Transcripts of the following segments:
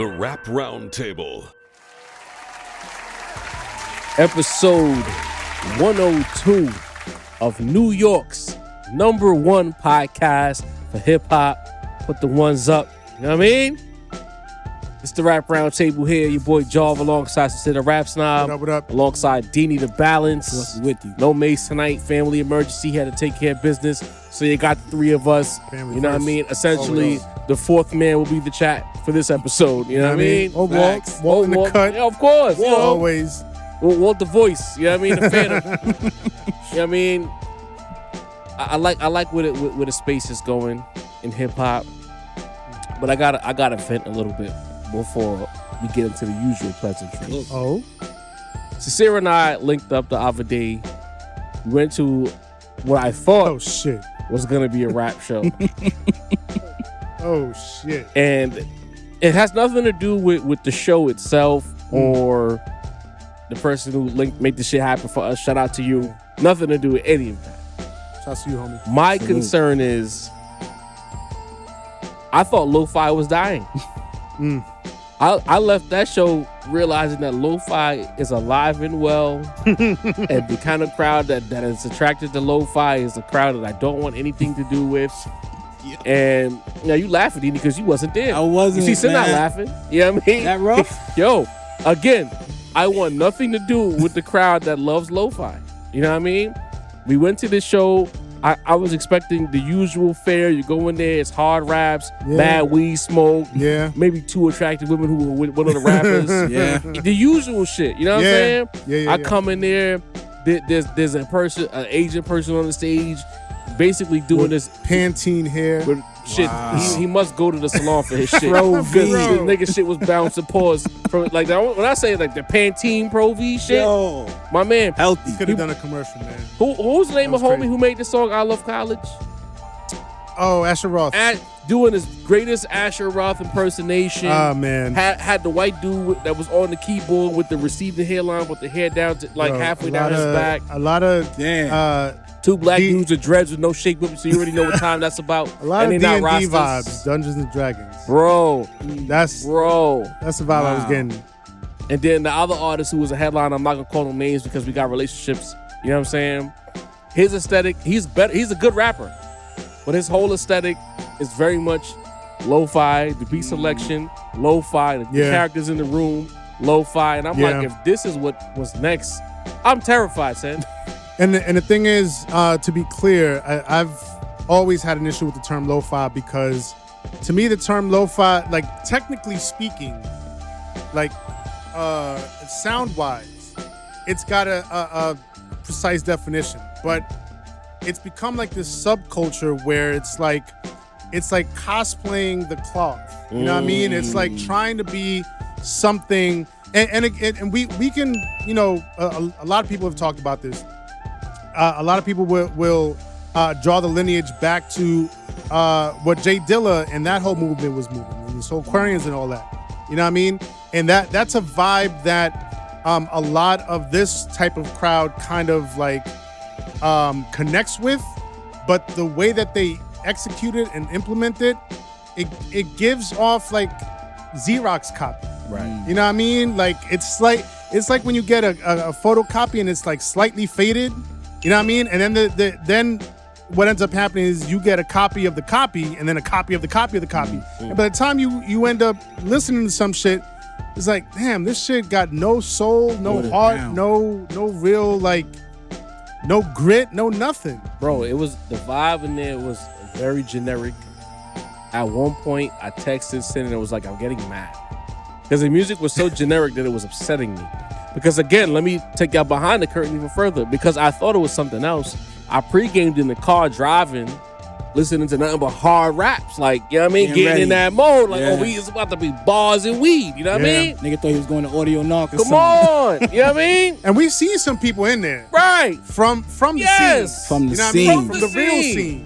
The Rap Roundtable. Episode 102 of New York's #1 podcast for hip-hop. Put the ones up. You know what I mean? It's the Rap Roundtable here. Your boy Jarv alongside Sincere Rap Snob. What up? Alongside Deanie the Balance. What's with you? No Mace tonight. Family emergency. Had to take care of business. So you got the three of us. Family you know first. what I mean? Essentially, the fourth man will be the chat for this episode. You know what I mean? Oh, Walt in the cut. Yeah, of course. You know? Always. Walt the voice. You know what I mean? The phantom. You know what I mean? I like where the space is going in hip hop. But I gotta vent a little bit before we get into the usual pleasantries. Oh. Sincere and I linked up the other day. We went to what I thought was gonna be a rap show. Oh shit. And it has nothing to do with the show itself or the person who made the shit happen for us. Shout out to you. Nothing to do with any of that. Shout out to you, homie. My concern is I thought lo-fi was dying. I left that show realizing that lo-fi is alive and well, and the kind of crowd that is attracted to lo-fi is a crowd that I don't want anything to do with. Yeah. And you know, you laughing, Dini, because you wasn't there. I wasn't. You see, Sin not laughing. You know what I mean? That rough? Yo, again, I want nothing to do with the crowd that loves lo-fi. You know what I mean? We went to this show. I was expecting the usual fare. You go in there, it's hard raps, bad weed smoke, maybe two attractive women who were with one of the rappers. The usual shit. You know what I'm saying? I come in there, there's a person, an Asian person on the stage, basically doing this Pantene hair. With shit. Wow. He must go to the salon for his shit. Pro V. The nigga shit was bouncing pause. Like when I say like the Pantene Pro V shit, yo, my man, healthy. Could have done a commercial, man. Who's the name of homie who made the song I Love College? Oh, Asher Roth. Doing his greatest Asher Roth impersonation. Oh, man. Had the white dude that was on the keyboard with the receding hairline with the hair down to halfway down his back. A lot of two black dudes with dreads with no shape whip, so you already know what time that's about. A lot and of D&D vibes, Dungeons and Dragons. Bro. That's the vibe I was getting. And then the other artist who was a headline, I'm not gonna call them names because we got relationships. You know what I'm saying? His aesthetic, he's a good rapper, but his whole aesthetic is very much lo-fi, the beat selection, lo-fi, the characters in the room, lo-fi. And I'm like, if this is what was next, I'm terrified, son. And the thing is, to be clear, I've always had an issue with the term lo-fi because to me the term lo-fi, like technically speaking, like sound-wise, it's got a precise definition, but it's become like this subculture where it's like cosplaying the cloth. You know what I mean? It's like trying to be something, and we can, you know, a lot of people have talked about this. A lot of people will draw the lineage back to what Jay Dilla and that whole movement was moving, and the Soulquarians and all that. You know what I mean? And that's a vibe that a lot of this type of crowd kind of like connects with, but the way that they execute it and implement it, it gives off like Xerox copy. Right. You know what I mean? Like it's like when you get a photocopy and it's like slightly faded. You know what I mean? And then what ends up happening is you get a copy of the copy and then a copy of the copy of the copy. And by the time you end up listening to some shit, it's like, damn, this shit got no soul, no heart, no real, like, no grit, no nothing. Bro, it was, the vibe in there was very generic. At one point, I texted Sin and it was like, I'm getting mad. Because the music was so generic that it was upsetting me. Because again, let me take y'all behind the curtain even further. Because I thought it was something else. I pre-gamed in the car driving, listening to nothing but hard raps. Like, you know what I mean? Getting in that mode. Like, it's about to be bars and weed. You know what I mean? Nigga thought he was going to Audio Knock or Come something. on. You know what I mean? And we see some people in there. Right. From the scene. From the you know scene. What I mean? From the real scene.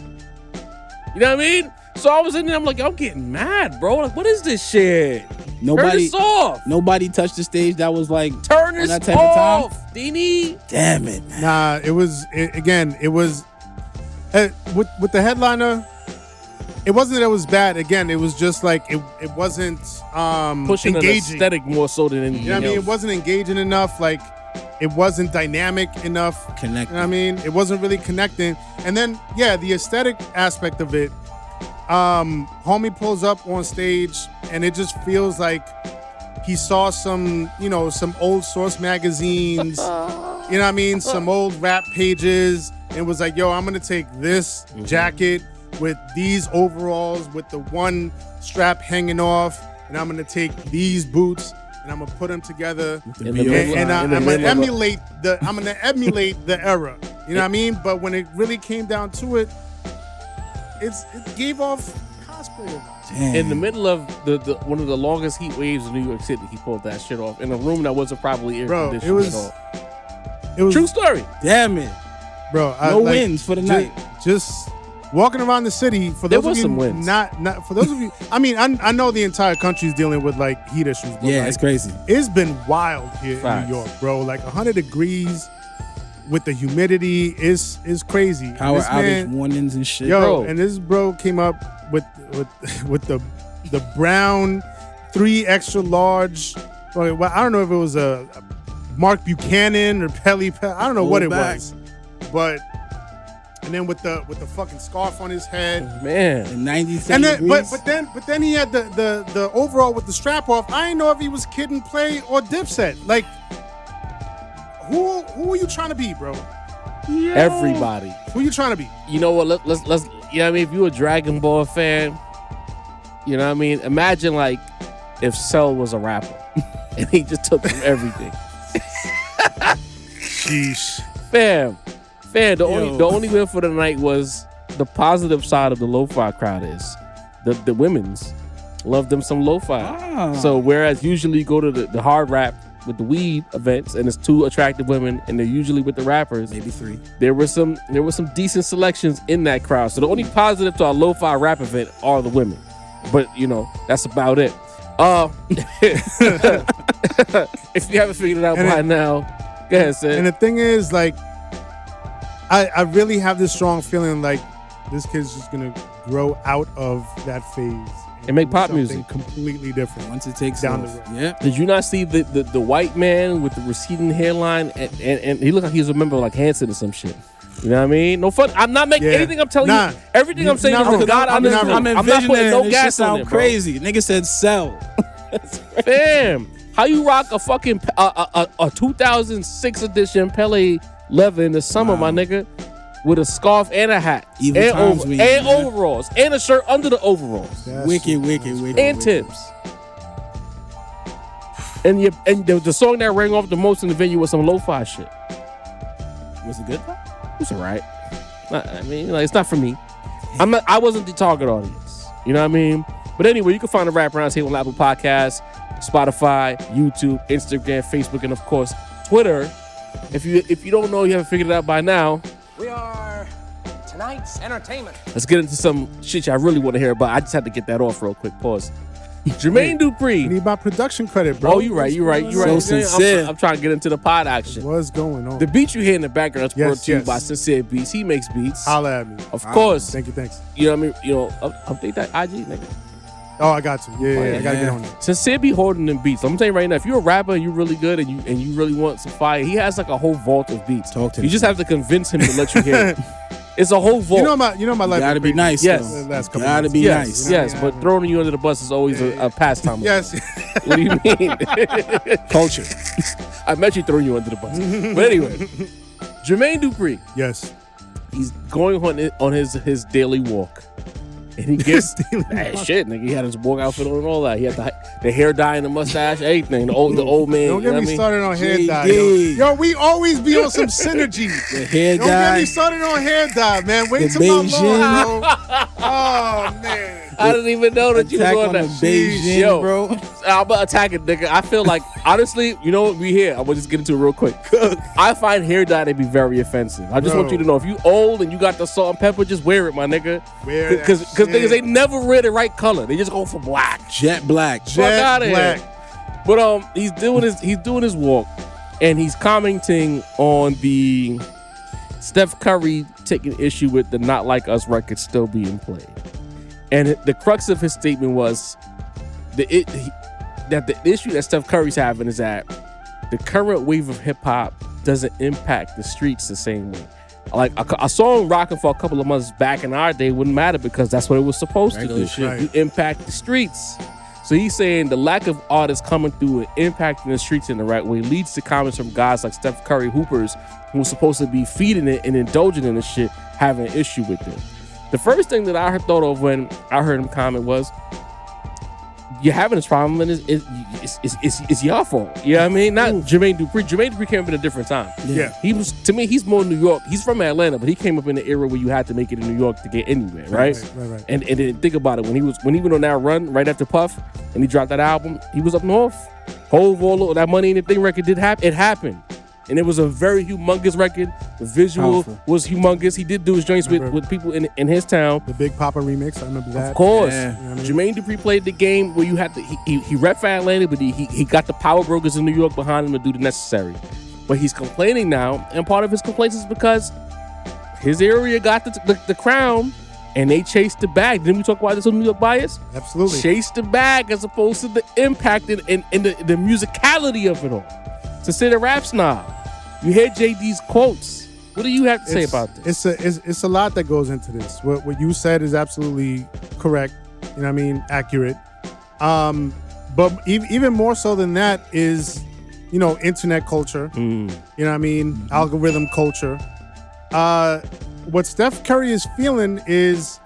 You know what I mean? So I was in there, I'm like, I'm getting mad, bro. Like, what is this shit? Turn this off. Nobody touched the stage that was like turn this that type off, of time. Dini. Damn it, man. Nah, it was with the headliner. It wasn't that it was bad. Again, it was just like it wasn't Pushing engaging. an aesthetic more so than anything You know what I mean? else. It wasn't engaging enough. Like, it wasn't dynamic enough. Connecting. You know what I mean? It wasn't really connecting. And then, yeah, the aesthetic aspect of it. Homie pulls up on stage, and it just feels like he saw some old Source magazines. You know what I mean? Some old rap pages, and was like, yo, I'm gonna take this jacket with these overalls with the one strap hanging off, and I'm gonna take these boots and I'm gonna put them together, In the middle- and in the I'm middle gonna of emulate the era. You know what I mean? But when it really came down to it, it gave off cosplay vibes. Damn. In the middle of the one of the longest heat waves in New York City, he pulled that shit off in a room that wasn't probably air Bro, conditioned it was- at all. It was True story. Damn it. bro. No wins for the night. Just walking around the city. For There those was of you some wins. not for those of you. I mean, I know the entire country is dealing with like heat issues. But Yeah, like, it's crazy. it's been wild here Facts. in New York, bro. Like 100 degrees with the humidity is crazy. Power This outage man- warnings and shit. Yo, Bro. and this bro came up with the brown 3 extra large. Well, I don't know if it was a Mark Buchanan or Pelly. I don't know what it Back. was, but and then with the fucking scarf on his head. Man. And 97 And then, degrees. but then he had the overall with the strap off. I didn't know if he was Kid and Play or Dipset. Like, who are you trying to be, bro? Everybody. Who are you trying to be? You know what? Let's you know what I mean? If you're a Dragon Ball fan, you know what I mean? Imagine like if Cell was a rapper and he just took from everything. Sheesh. Fam, the Yo. only win for the night was the positive side of the lo-fi crowd is the women's love them some lo-fi. Ah. So whereas usually you go to the hard rap with the weed events and it's 2 attractive women and they're usually with the rappers, maybe 3. there were some decent selections in that crowd. So the only positive to our lo-fi rap event are the women. But you know, that's about it. If you haven't figured it out And by now, go ahead, Sid. And the thing is, like, I really have this strong feeling like this kid's just gonna grow out of that phase And make do pop something music. completely different. Once it takes Down off. the road. Yeah. Did you not see the white man with the receding hairline and he looked like he was a member of like Hanson or some shit? You know what I mean? No fun. I'm not making Yeah. anything I'm telling Nah. you. Everything I'm saying Nah, is from because God. I'm I'm not- not envisioning putting no it. It gas just on sound it, bro. crazy. Nigga said sell. Fam, how you rock a fucking a 2006 edition Pele leather in the summer, my nigga, with a scarf and a hat Evil and, times we in, man. overalls and a shirt under the overalls That's Wicked. and wicked. tips. And the song that rang off the most in the venue was some lo-fi shit. Was it good? It's alright. I mean, like, it's not for me. I wasn't the target audience. You know what I mean? But anyway, you can find the Rap Roundtable on Apple Podcasts, Spotify, YouTube, Instagram, Facebook, and of course Twitter. If you don't know, you haven't figured it out by now. We are tonight's entertainment. Let's get into some shit I really want to hear about. I just had to get that off real quick. Pause. Jermaine I Dupri. need my production credit, bro. Oh, you're right. So sincere. I'm trying to get into the pod action. What's going on? The beat you hear in the background is brought Yes, to you yes. by Sincere Beats. He makes beats. Holla at me. Of course. Thank you. Thanks. You know what I mean? You know, update that IG, nigga. Oh, I got you. Yeah, I gotta get yeah. on that. Sincere be holding them beats. I'm telling you right now, if you're a rapper and you're really good and you really want some fire, he has like a whole vault of beats. Talk to You me. just have to convince him to let you hear it. It's a whole vault. You know my life. Gotta been be nice. Yes. though. The last couple Gotta months. be yes, nice. yes, Yeah. but throwing you under the bus is always a pastime. Yes. What do you mean? Culture. I met you throwing you under the bus. But anyway, Jermaine Dupri, Yes. he's going on his daily walk. And he gets shit, nigga. He had his walk outfit on and all that. He had the hair dye and the mustache, everything. The old man. Don't you get know me what I mean? started on hair dye. JD. Yo, we always be on some synergy. The hair Don't get dye. me started on hair dye, man. Wait The till my Beijing. long, bro. Oh man. I didn't even know that you was Attack on on that. the Beijing, Yo, bro. I'm about to attack it, nigga. I feel like, honestly, you know what? We here. I'm gonna just get into it real quick. I find hair dye to be very offensive. I just want you to know, if you old and you got the salt and pepper, just wear it, my nigga. Wear that Because shit. niggas, they never wear the right color. They just go for black. Jet black. Fuck outta black. here. But he's doing his walk, and he's commenting on the Steph Curry taking issue with the Not Like Us record still being played. And the crux of his statement was that the issue that Steph Curry's having is that the current wave of hip hop doesn't impact the streets the same way. Like a song rocking for a couple of months back in our day wouldn't matter because that's what it was supposed to do. Right. You impact the streets. So he's saying the lack of artists coming through and impacting the streets in the right way leads to comments from guys like Steph Curry hoopers who are supposed to be feeding it and indulging in the shit having an issue with it. The first thing that I thought of when I heard him comment was, you're having this problem and it's your fault. You know what I mean? Not Jermaine Dupri. Jermaine Dupri came up in a different time. Yeah. He was, to me, he's more New York. He's from Atlanta, but he came up in the era where you had to make it in New York to get anywhere, right? Right. And then think about it. When he went on that run right after Puff and he dropped that album, he was up north. Hove, all of that Money in the Thing record did happen. It happened. And it was a very humongous record. The visual was humongous. He did do his joints with people in his town. The Big Papa remix, I remember that. Of course. Yeah. You know what I Jermaine mean? Dupri played the game where you had to, he rep for Atlanta, but he got the power brokers in New York behind him to do the necessary. But he's complaining now, and part of his complaints is because his area got the crown, and they chased the bag. Didn't we talk about this on New York Bias? Absolutely. Chase the bag as opposed to the impact and the musicality of it all. To say the rap snob. You hear JD's quotes. What do you have to say about this? It's a lot that goes into this. What you said is absolutely correct. You know what I mean? Accurate. But even more so than that is, internet culture. You know what I mean? Algorithm culture. What Steph Curry is feeling is,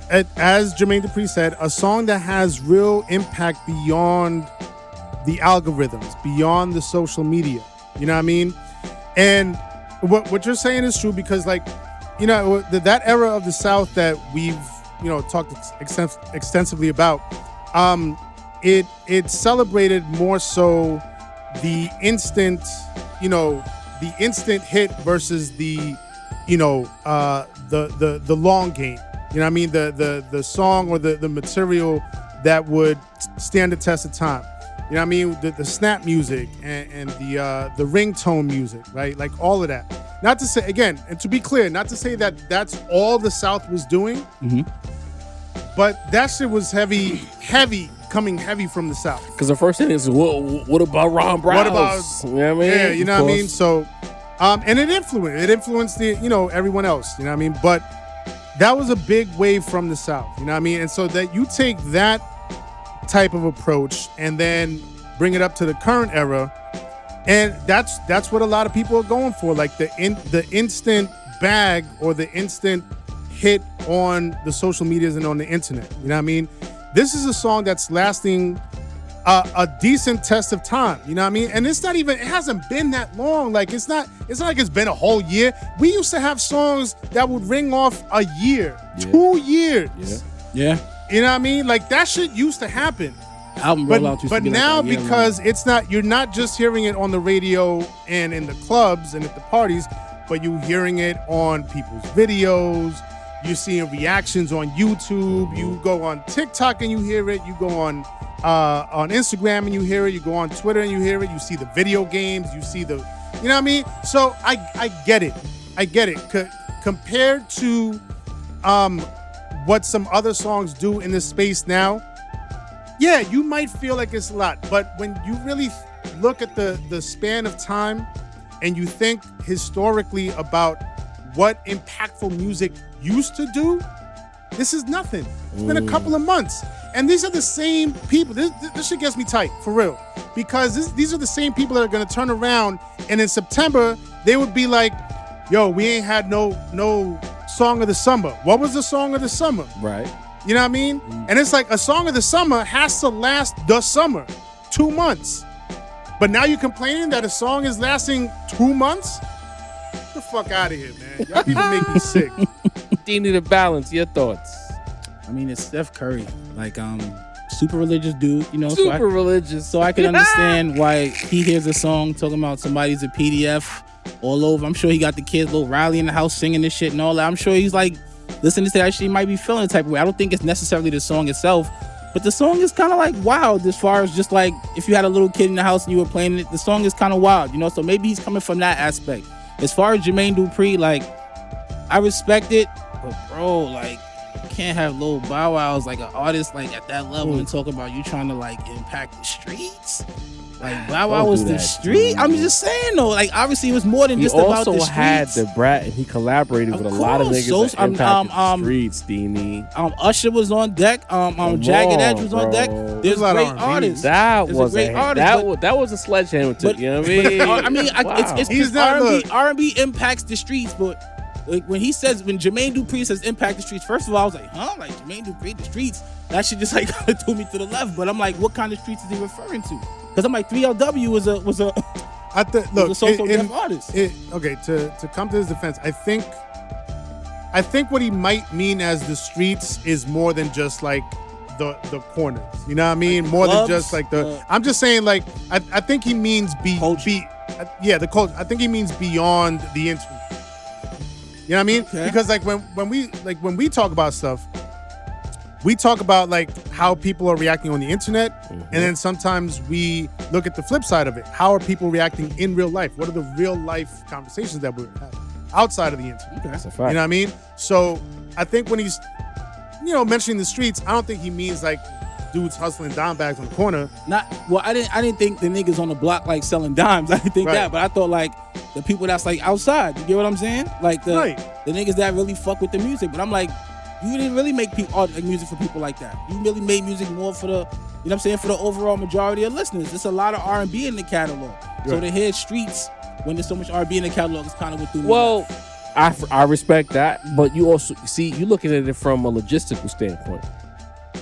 as Jermaine Dupri said, a song that has real impact beyond the algorithms, beyond the social media. You know what I mean? And what you're saying is true because, that era of the South that we've, talked extensively about, it celebrated more so the instant hit versus the long game. You know what I mean? The song or the material that would stand the test of time. You know what I mean? The snap music and the ringtone music, right? Like all of that. Not to say, again, and to be clear, not to say that that's all the South was doing, but that shit was coming heavy from the South. Because the first thing is, what about Ron Brown? What about, you know what I mean? Yeah, you know what I mean? So, and it influenced the, everyone else, you know what I mean? But that was a big wave from the South, you know what I mean? And so that you take that type of approach and then bring it up to the current era, and that's what a lot of people are going for, like the instant bag or the instant hit on the social medias and on the internet. You know what I mean? This is a song that's lasting a decent test of time. You know what I mean? And it hasn't been that long. Like it's not like it's been a whole year. We used to have songs that would ring off a year, 2 years. Yeah. You know what I mean? Like that shit used to happen. Album rollout used to but be now like because you're not just hearing it on the radio and in the clubs and at the parties, but you're hearing it on people's videos. You're seeing reactions on YouTube. You go on TikTok and you hear it. You go on Instagram and you hear it. You go on Twitter and you hear it. You see the video games. You see you know what I mean? So I get it. I get it. Compared to what some other songs do in this space now, yeah, you might feel like it's a lot. But when you really look at the span of time and you think historically about what impactful music used to do, this is nothing. It's been a couple of months. And these are the same people. This shit gets me tight, for real. Because these are the same people that are going to turn around, and in September, they would be like, yo, we ain't had no song of the summer. What was the song of the summer? Right. You know what I mean? And it's like a song of the summer has to last the summer, 2 months. But now you're complaining that a song is lasting 2 months? Get the fuck out of here, man. Y'all people make me sick. They need a balance. Your thoughts? I mean, it's Steph Curry, like super religious dude, Super religious. So I can understand why he hears a song talking about somebody's a PDF all over. I'm sure he got the kids little Riley in the house singing this shit and all that. I'm sure he's like listening to that shit. He might be feeling the type of way. I don't think it's necessarily the song itself, but the song is kind of like wild as far as just like if you had a little kid in the house and you were playing it, the song is kind of wild, So maybe he's coming from that aspect. As far as Jermaine Dupri, like I respect it, but bro, like can't have Lil Bow Wow as like an artist like at that level and talk about you trying to like impact the streets. Like Bow Wow Don't was do the that, street. dude. I'm just saying though. Like obviously it was more than He just about the also streets. had the Brat, and he collaborated Of with a lot of course. niggas Those- that impacted the um, streets, Deanie. Usher was on deck. Come Jagged on, Edge was on deck. bro. There's a lot of great R&B. artists. That There's was a great artist, that was a sledgehammer to but- you know what I mean? I mean, Wow. it's He's just not- R&B. look. R&B impacts the streets, but like when Jermaine Dupri says impact the streets, first of all, I was like, huh? Like Jermaine Dupri, the streets? That shit just like kind of threw me to the left. But I'm like, what kind of streets is he referring to? Because I'm like, 3LW was a Look, a social deaf artist. Okay, to come to his defense, I think what he might mean as the streets is more than just like the corners. You know what I mean? Like more clubs, than just like the. I'm just saying, like I think he means Culture. the culture. I think he means beyond the internet. You know what I mean? Okay. Because like when we talk about stuff, we talk about like how people are reacting on the internet, and then sometimes we look at the flip side of it. How are people reacting in real life? What are the real life conversations that we're having outside of the internet? That's a fact. You know what I mean? So I think when he's, mentioning the streets, I don't think he means like dudes hustling dime bags on the corner. I didn't think the niggas on the block like selling dimes. I didn't think Right. that, but I thought like the people that's like outside. You get what I'm saying? Like the Right. niggas that really fuck with the music. But I'm like, you didn't really make music for people like that. You really made music more for the, you know what I'm saying, for the overall majority of listeners. There's a lot of R&B in the catalog. So Right. to hear streets when there's so much R&B in the catalog is kind of what threw me Well, off. I respect that, but you also see you're looking at it from a logistical standpoint.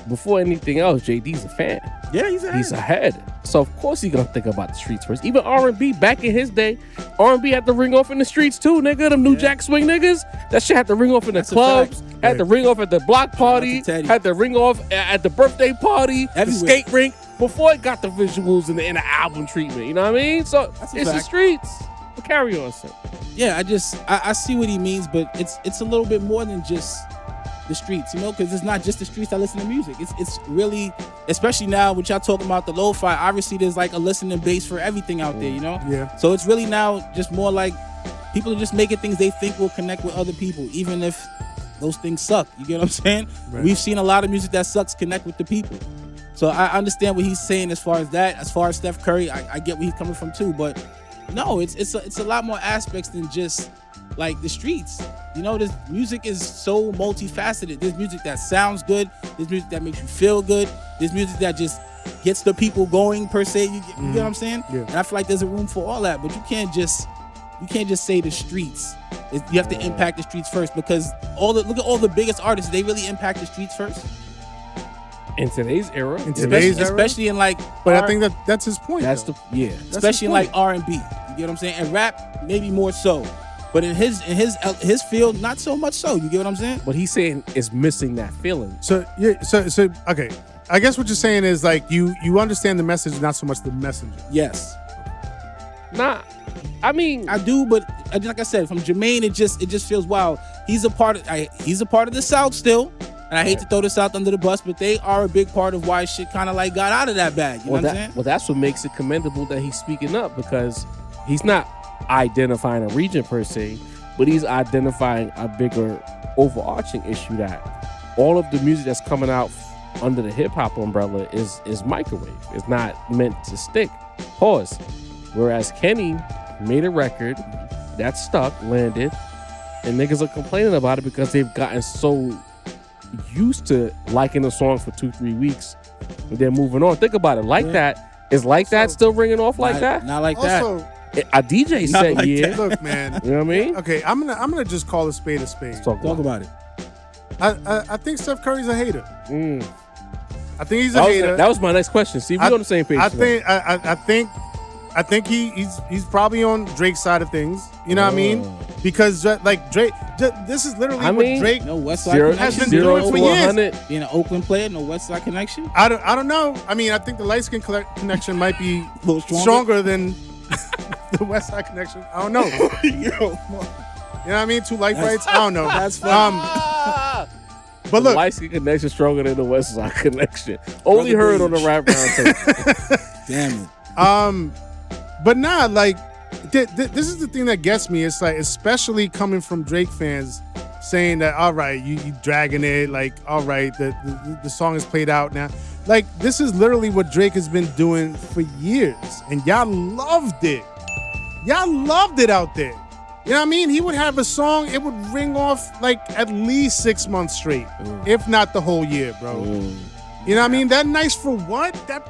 Before anything else, JD's a fan. Yeah, He's ahead, so of course he's gonna think about the streets first. Even R&B back in his day, R&B had to ring off in the streets too, nigga. Them New Jack Swing niggas, that shit had to ring off in the That's a clubs, fact. had to ring off at the block party, to Teddy. had to ring off at the birthday party, the Everywhere. skate rink. Before it got the visuals and the album treatment, you know what I mean? So That's a it's the fact. streets. But carry on, son. Yeah, I see what he means, but it's a little bit more than just the streets, because it's not just the streets that listen to music. It's really, especially now when y'all talking about the lo-fi, obviously there's like a listening base for everything out there, Yeah. So it's really now just more like people are just making things they think will connect with other people, even if those things suck. You get what I'm saying? Right. We've seen a lot of music that sucks connect with the people. So I understand what he's saying as far as that. As far as Steph Curry, I get where he's coming from too, but no, it's a lot more aspects than just like the streets. This music is so multifaceted. There's music that sounds good. There's music that makes you feel good. There's music that just gets the people going per se. You get what I'm saying? Yeah. And I feel like there's a room for all that. But you can't just say the streets. You have to impact the streets first, because look at all the biggest artists. They really impact the streets first. In today's era, In today's era? Especially in like, But I think that's his point. that's though. especially in point. like R&B. You get what I'm saying? And rap, maybe more so. But in his field, not so much so. You get what I'm saying? what he's saying is missing that feeling. So yeah, so okay. I guess what you're saying is like you understand the message, not so much the messenger. Yes, Nah, I mean, I do. But like I said, from Jermaine, it just feels wow. He's a part of the South still. And I hate to throw this out under the bus, but they are a big part of why shit kind of like got out of that bag. You know what I'm saying? well, that's what makes it commendable that he's speaking up, because he's not identifying a region per se, but he's identifying a bigger overarching issue that all of the music that's coming out under the hip hop umbrella is microwave. It's not meant to stick. Pause. Whereas Kenny made a record that stuck, landed, and niggas are complaining about it because they've gotten so used to liking a song for 2-3 weeks and then moving on. Think about it. Like that. Is like that still ringing off like that? Not like that. Also, A DJ Not said like yeah. that. look, man. You know what I mean? Okay, I'm gonna just call a spade a spade. Let's talk Talk about about it. I think Steph Curry's a hater. it. I think he's a hater. That was my next question. See, we're on the same page. I now. think he's probably on Drake's side of things. You know what I mean? Because like Drake, this is literally what Drake. No West Side Zero, Connection. been zero doing to for years. 100. Being an Oakland player, no West Side Connection. I don't know. I mean, I think the light skin connection might be A little stronger than the West Side connection. I don't know. You know what I mean? Two light brights. I don't know. That's fine. But look, Light Skin Connection stronger than the West Side Connection. Only heard on the rap roundtable. Damn it. but nah, like this is the thing that gets me. It's like, especially coming from Drake fans, saying that, all right, you dragging it, like, all right, the song is played out now. Like, this is literally what Drake has been doing for years, and y'all loved it. Y'all loved it out there. You know what I mean? He would have a song, it would ring off like at least 6 months straight, if not the whole year, bro. You know what I mean? That Nice for What? That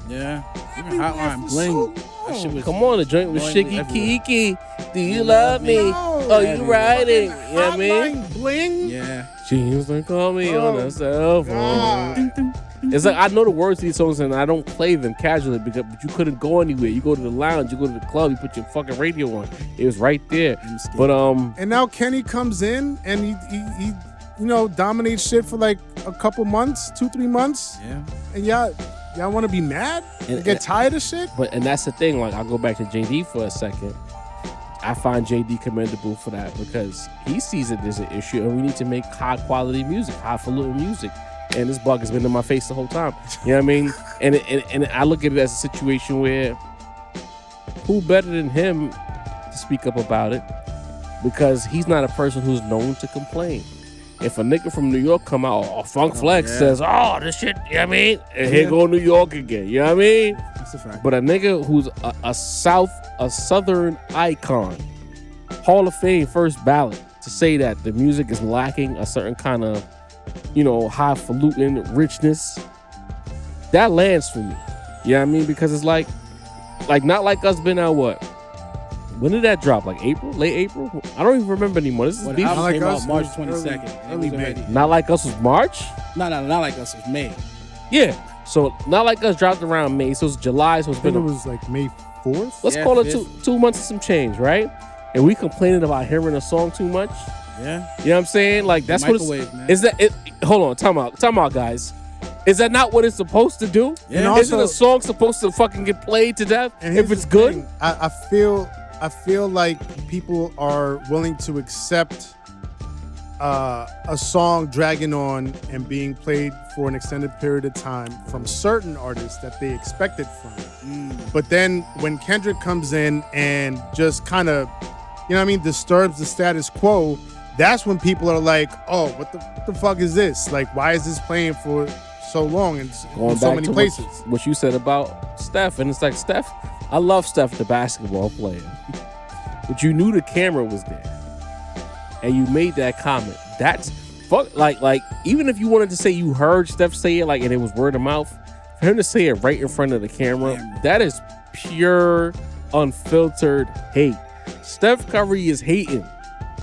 Yeah. Even everywhere Hotline for Bling. so That shit was Come on, the joint with annoyingly Shiggy everywhere. Kiki. Do you love me? No. Oh, you riding? You know what I mean? Hotline Bling. Yeah. She used to call me on the cell phone. God. It's like I know the words to these songs and I don't play them casually but you couldn't go anywhere. You go to the lounge, you go to the club, you put your fucking radio on. It was right there. But And now Kenny comes in and he dominates shit for like a couple months, 2-3 months. Yeah. And y'all want to be mad? And- Get tired of shit? and that's the thing. Like I'll go back to JD for a second. I find JD commendable for that because he sees it as an issue and we need to make high quality music, highfalutin music. And this bug has been in my face the whole time. You know what I mean? And I look at it as a situation where who better than him to speak up about it? Because he's not a person who's known to complain. If a nigga from New York come out, Funk Flex says, oh, this shit, you know what I mean? And here go New York again, you know what I mean? That's a fact. But a nigga who's a Southern icon, Hall of Fame first ballot, to say that the music is lacking a certain kind of, highfalutin richness, that lands for me. You know what I mean? Because it's like Not Like Us been out what? When did that drop? Like April? Late April? I don't even remember anymore. This is When beef. the album Like came Us out March was 22nd. early It was May. already- Not Like Us was March? No, Not Like Us was May. Yeah. So Not Like Us dropped around May. So it's July. So it's I think been it was like May 4th. let's Yeah, call it fifth. two months and some change, right? And we complaining about hearing a song too much. Yeah. You know what I'm saying? Like that's what Microwave, it's, man. is that it? Hold on, time out, guys. Is that not what it's supposed to do? Yeah. And Isn't also- a song supposed to fucking get played to death And here's if it's the good? thing. I feel like people are willing to accept a song dragging on and being played for an extended period of time from certain artists that they expect it from. But then when Kendrick comes in and just kind of, disturbs the status quo, that's when people are like, oh, what the fuck is this? Like, why is this playing for so long and in so many places? What you said about Steph, and it's like Steph, I love Steph, the basketball player, but you knew the camera was there, and you made that comment. That's fuck. Like even if you wanted to say you heard Steph say it, like, and it was word of mouth, for him to say it right in front of the camera, that is pure, unfiltered hate. Steph Curry is hating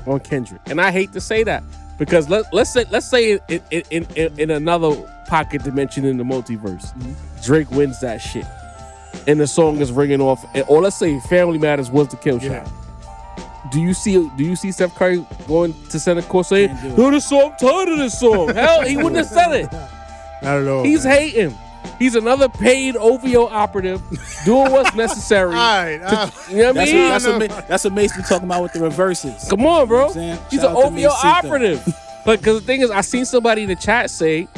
on Kendrick, and I hate to say that because let's say in another pocket dimension in the multiverse, Drake wins that shit, and the song is ringing off, or let's say Family Matters was the kill shot. Do you see Steph Curry going to center court saying, Can't do it. "No, this song, I'm tired of this song"? Hell, he wouldn't have said it. Not at all. He's hating. He's another paid OVO operative doing what's necessary. All right. You know what I mean? That's what makes me talking about with the reverses. Come on, bro. You know what I'm saying? He's Shout an out to OVO Mace Sito. operative. But because the thing is, I seen somebody in the chat say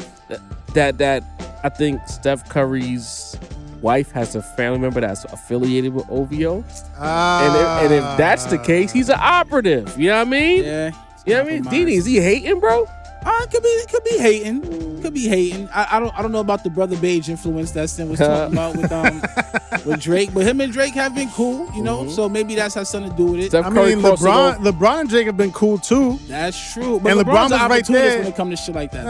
that I think Steph Curry's wife has a family member that's affiliated with OVO. And if that's the case, he's an operative. You know what I mean? Yeah. You know what I mean? Dini, is he hating, bro? It could be hating. Could be hating. I don't know about the Brother Beige influence that Sin was talking about with Drake, but him and Drake have been cool, you know. So maybe that's has something to do with it. Steph I Curry mean, crossing over. LeBron and Drake have been cool too. That's true. But And LeBron LeBron's was an right opportunist there. when it comes to shit like that.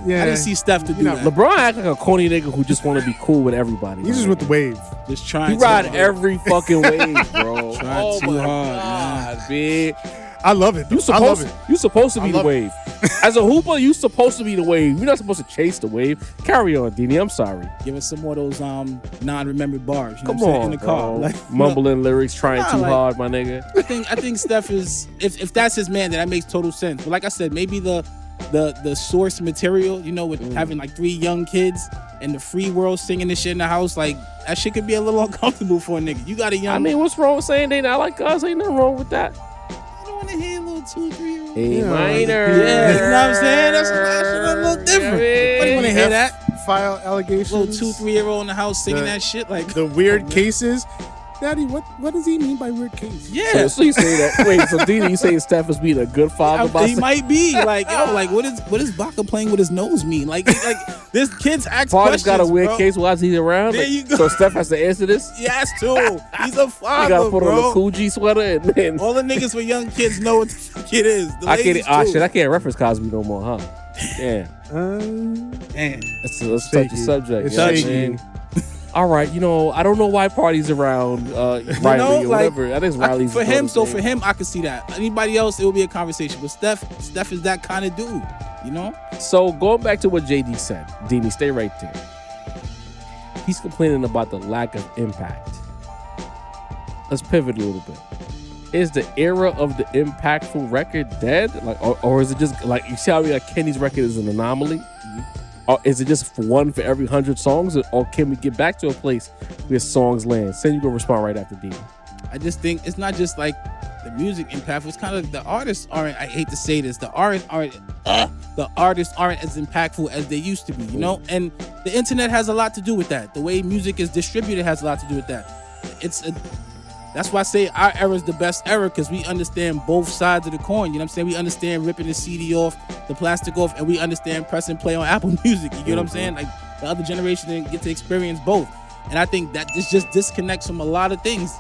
Yeah. I didn't see Steph to do that. LeBron act like a corny nigga who just want to be cool with everybody. He's just with the wave. Just trying. He to ride every fucking wave, bro. Trying too my hard, God, man. I love it. You I love it. supposed to be the love it. wave. As a hooper, you supposed to be the wave. You're not supposed to chase the wave. Carry on, Dini. I'm sorry. Give us some more of those non-remembered bars. You know Come what I'm saying? on, In the car. bro. Like, Mumbling lyrics, trying Nah, too like- hard, my nigga. I think Steph is if that's his man, then that makes total sense. But like I said, maybe the source material, you know, with having like 3 young kids and the free world singing this shit in the house, like that shit could be a little uncomfortable for a nigga. You got a young. I mean, what's wrong with saying they not like us? Ain't nothing wrong with that. I don't want to hear a little 2-3-year-old. A Yeah, minor. Yeah, you know what I'm saying? That's a little different. Yeah, What do you want to hear that? File allegations. Little 2-3-year-old in the house singing The- that shit, like The weird cases. Daddy, what does he mean by weird case? Yeah. So you say that? Wait, so Dina, you saying Steph is being a good father? By He might be like, yo, like what is Baka playing with his nose mean? Like this kid's ask Father's questions. got a weird bro. case while he's around. There Like, you go. So Steph has to answer this. He has to. He's a father, You gotta put bro. on a Coogee sweater and All the niggas with young kids know what the fuck it is. The I can't. ladies too. Shit, I can't reference Cosby no more, huh? Damn, Damn. let's touch shaky. the subject. It's You know what I shaky. mean? All right, I don't know why Party's around Riley or like, whatever. I think it's Riley's for him. daughter's So name. for him, I could see that. Anybody else, it would be a conversation. But Steph is that kind of dude. You know. So going back to what JD said, Dini, stay right there. He's complaining about the lack of impact. Let's pivot a little bit. Is the era of the impactful record dead? Like, or is it just like you see how like Kenny's record is an anomaly? Or is it just one for every 100 songs? Or can we get back to a place where songs land? Sen, you go respond right after Dini. I just think it's not just like the music impactful. It's kind of like the artists aren't. I hate to say this. The artists aren't as impactful as they used to be. You know, and the internet has a lot to do with that. The way music is distributed has a lot to do with that. That's why I say our era is the best era, because we understand both sides of the coin. You know what I'm saying? We understand ripping the CD off, the plastic off, and we understand press and play on Apple Music. You get what I'm saying? Like the other generation didn't get to experience both. And I think that this just disconnects from a lot of things.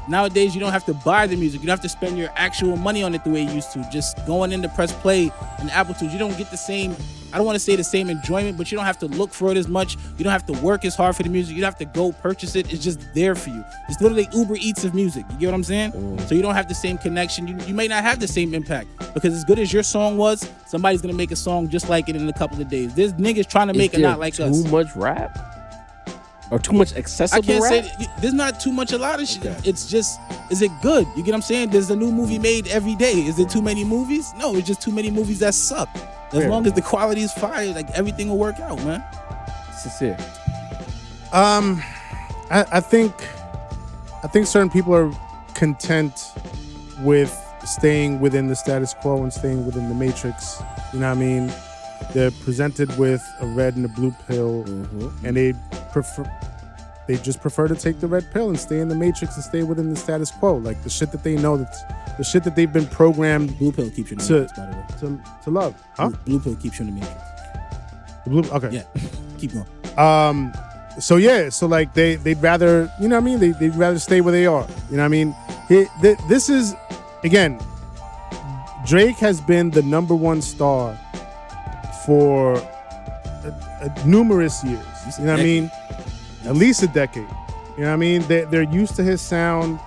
Nowadays, you don't have to buy the music. You don't have to spend your actual money on it the way you used to. Just going in to press play and Apple Tools, you don't get the same, I don't want to say the same enjoyment, but you don't have to look for it as much. You don't have to work as hard for the music. You don't have to go purchase it. It's just there for you. It's literally Uber Eats of music. You get what I'm saying? So you don't have the same connection. You may not have the same impact, because as good as your song was, somebody's going to make a song just like it in a couple of days. There's niggas trying to make it not like us. Too much rap? Or too much accessible I can't rap? say there's not too much, a lot of shit. It's just, is it good? You get what I'm saying? There's a new movie made every day. Is there too many movies? No, it's just too many movies that suck. As long as the quality is fire, like everything will work out, man. Sincere. I think certain people are content with staying within the status quo and staying within the matrix. You know what I mean? They're presented with a red and a blue pill, and they just prefer to take the red pill and stay in the matrix and stay within the status quo. Like the shit that they know, the shit that they've been programmed Blue pill keeps you in the to matrix, by the way. to love. Huh? Blue pill keeps you in the matrix. The blue. Okay. Yeah, keep going. So yeah, so like they'd rather, you know what I mean? They'd rather stay where they are. You know what I mean? This is, again, Drake has been the #1 star for numerous years. You know what I mean? At least a decade. You know what I mean? They're used to his sound.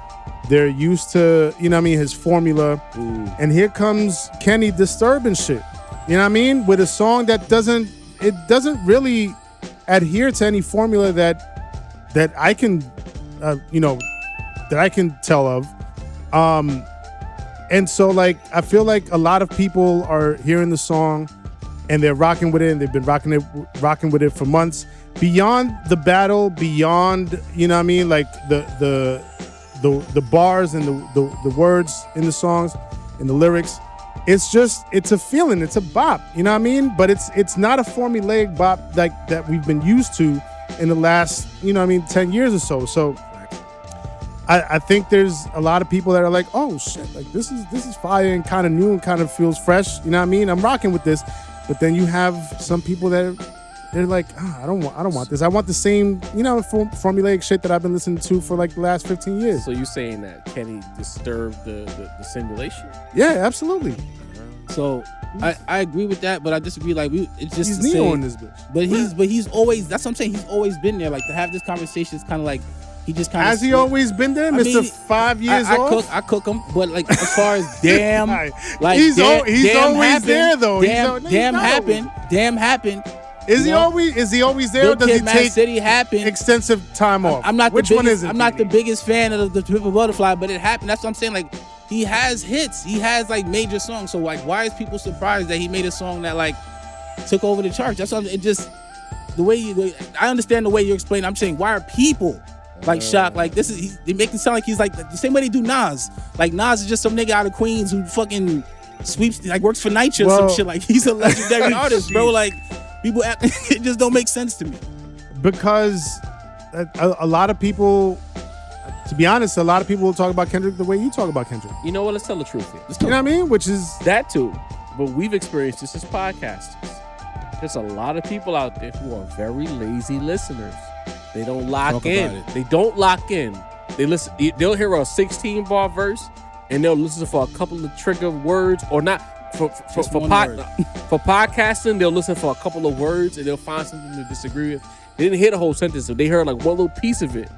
They're used to, you know what I mean, his formula. And here comes Kenny disturbing shit. You know what I mean? With a song that doesn't really adhere to any formula that I can, that I can tell of. And so like, I feel like a lot of people are hearing the song and they're rocking with it, and they've been rocking with it for months. Beyond the battle, beyond, you know what I mean, like the bars and the words in the songs and the lyrics, it's a feeling, it's a bop, you know what I mean? But it's not a formulaic bop like that we've been used to in the last, you know what I mean, 10 years or so. So I think there's a lot of people that are like, oh shit, like this is fire and kind of new and kind of feels fresh, you know what I mean? I'm rocking with this. But then you have some people that they're like, I don't want this. I want the same, you know, formulaic shit that I've been listening to for like the last 15 years. So you saying that Kenny disturbed the simulation? Yeah, absolutely. So I agree with that, but I disagree. Like it's just He's to say, Neo in this bitch. but he's always, that's what I'm saying. He's always been there. Like to have this conversation is kind of like he just kind of. Has he always been there, Mr. 5 years off? I cook him, but like as far as damn, like he's damn always happened, there though. Damn happened. Is he always there, or Good does Kid, he Mad take City happened. extensive time off? I'm not Which the one biggest, is it? I'm not the Dini? biggest fan of the Triple Butterfly, but it happened. That's what I'm saying. Like he has hits. He has like major songs. So like, why is people surprised that he made a song that like took over the charts? That's what it just the way I understand the way you explain. I'm saying, why are people like shocked? Like this is they make it sound like he's like the same way they do Nas. Like Nas is just some nigga out of Queens who fucking sweeps, like works for Nitro or some shit. Like he's a legendary artist, bro. Like people act, it just don't make sense to me. Because a lot of people, To be honest, a lot of people will talk about Kendrick the way you talk about Kendrick. You know what? Let's tell the truth here. You know what I mean? Which is That too. But we've experienced this as podcasters. There's a lot of people out there who are very lazy listeners. They don't lock Talk in. about it. They don't lock in. They listen. They'll hear a 16-bar verse and they'll listen for a couple of trigger words, or not for one word. for podcasting. They'll listen for a couple of words and they'll find something to disagree with. They didn't hear the whole sentence, so they heard like one little piece of it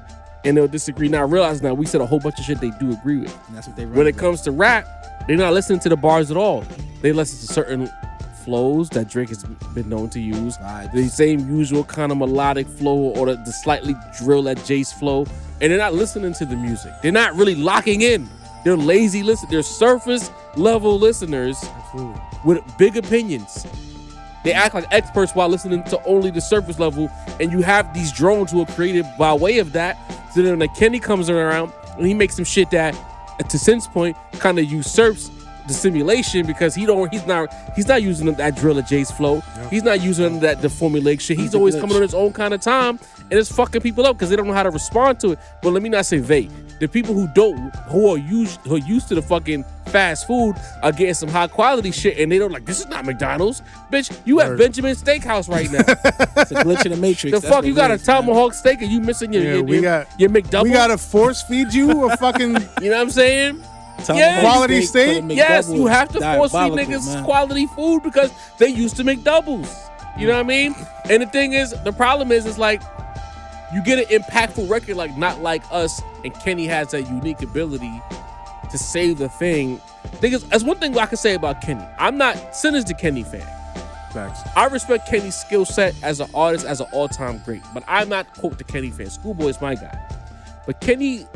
and they'll disagree. Now realize we said a whole bunch of shit they do agree with. And that's what they run When it with. comes to rap, they're not listening to the bars at all. They listen to certain flows that Drake has been known to use. Vibes. The same usual kind of melodic flow or the slightly drill at Jace flow. And they're not listening to the music. They're not really locking in. They're lazy listeners. They're surface level listeners absolutely. with big opinions. They act like experts while listening to only the surface level. And you have these drones who are created by way of that. So then when Kenny comes around and he makes some shit that, to Sin's point, kind of usurps the simulation, because he's not using that drill at Jay's flow. Yep. He's not using that the formulaic shit. He's always coming on his own kind of time, and it's fucking people up because they don't know how to respond to it. But let me not say the people who are used to the fucking fast food are getting some high quality shit, and they don't like, this is not McDonald's, bitch. You at Benjamin Steakhouse right now. It's a glitch in the matrix. The fuck, you got a tomahawk steak and you missing your McDouble? We gotta force feed you a fucking. You know what I'm saying? Yes. Quality steak? Yes, you have to force feed niggas quality food because they used to make doubles. You know what I mean? And the thing is, the problem is, it's like, you get an impactful record not like us, and Kenny has that unique ability to save the thing. That's one thing I can say about Kenny. I'm not Sin is the Kenny fan. Facts. I respect Kenny's skill set as an artist, as an all-time great, but I'm not, quote, the Kenny fan. Schoolboy's my guy. But Kenny,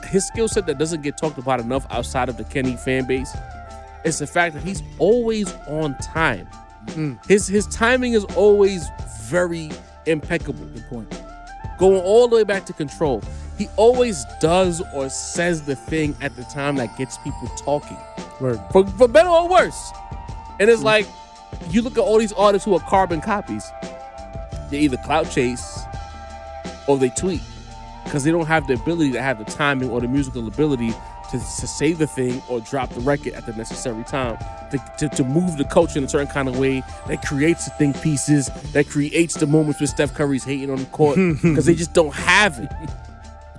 his skill set that doesn't get talked about enough outside of the Kenny fan base is the fact that he's always on time. His timing is always very impeccable. Good point. Going all the way back to Control, he always does or says the thing at the time that gets people talking. Word. For better or worse. And it's like, you look at all these artists who are carbon copies, they either clout chase or they tweet, because they don't have the ability to have the timing or the musical ability to say the thing or drop the record at the necessary time to move the culture in a certain kind of way that creates the think pieces, that creates the moments where Steph Curry's hating on the court, because they just don't have it.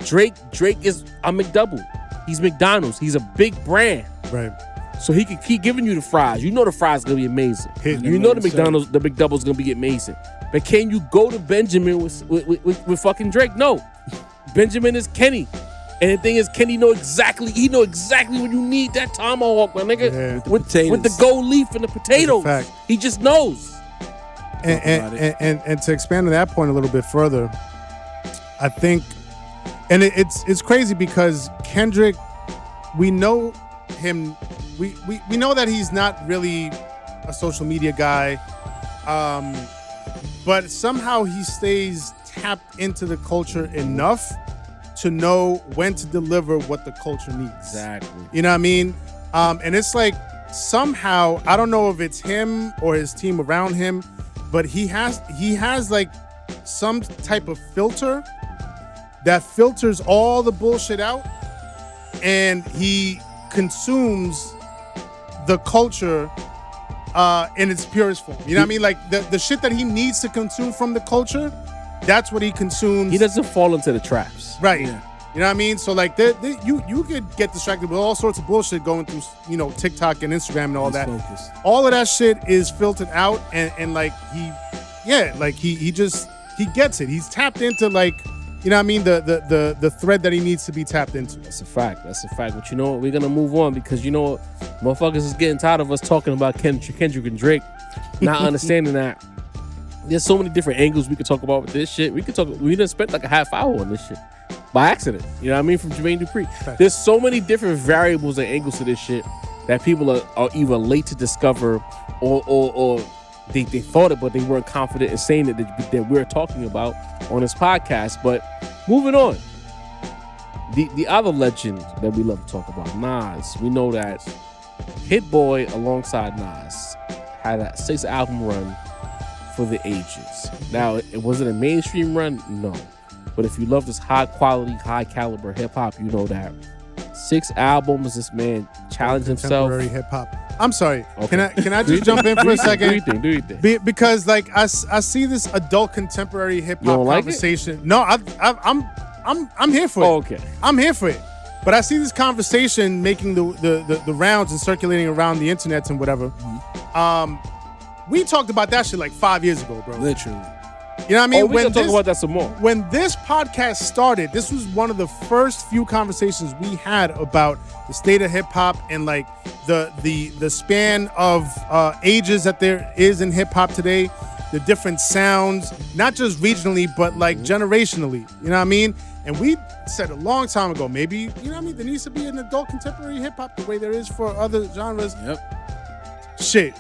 Drake is a McDouble. He's McDonald's. He's a big brand. Right. So he can keep giving you the fries. You know the fries gonna be amazing. You know the McDouble's gonna be amazing. But can you go to Benjamin with fucking Drake? No. Benjamin is Kenny. And the thing is, Kenny know exactly when you need that tomahawk, my nigga. Yeah. With the gold leaf and the potatoes. Fact. He just knows. And to expand on that point a little bit further, I think, and it's crazy because Kendrick, we know him, we know that he's not really a social media guy, but somehow he stays tapped into the culture enough to know when to deliver what the culture needs. Exactly. You know what I mean? And it's like, somehow, I don't know if it's him or his team around him, but he has like some type of filter that filters all the bullshit out, and he consumes the culture in its purest form. You know what I mean? Like the shit that he needs to consume from the culture, that's what he consumes. He doesn't fall into the traps. Right. Yeah. You know what I mean? So like you could get distracted with all sorts of bullshit going through, TikTok and Instagram and all that. Focused. All of that shit is filtered out, and like he gets it. He's tapped into, like, you know what I mean, the thread that he needs to be tapped into. That's a fact. But you know what? We're gonna move on, because you know what? Motherfuckers is getting tired of us talking about Kendrick and Drake, not understanding that there's so many different angles we could talk about with this shit. We done spent like a half hour on this shit by accident. You know what I mean? From Jermaine Dupri. Right. There's so many different variables and angles to this shit that people are either late to discover or they thought it, but they weren't confident in saying it that we're talking about on this podcast. But moving on, the other legend that we love to talk about, Nas. We know that Hitboy alongside Nas had a 6-album run for the ages. Now, was it a mainstream run? No. But if you love this high quality, high caliber hip hop, you know that 6 albums. This man challenged himself. Contemporary hip hop. I'm sorry. Okay. Can I just jump in for a second? Do you think? Because like I see this adult contemporary hip hop conversation. Like no, I'm here for it. Oh, okay. I'm here for it. But I see this conversation making the rounds and circulating around the internet and whatever. We talked about that shit like 5 years ago, bro. Literally. You know what I mean? Oh, we're gonna talk about that some more. When this podcast started, this was one of the first few conversations we had about the state of hip hop and like the span of ages that there is in hip hop today, the different sounds, not just regionally but like generationally. You know what I mean? And we said a long time ago, maybe, you know what I mean, there needs to be an adult contemporary hip hop the way there is for other genres. Yep. Shit.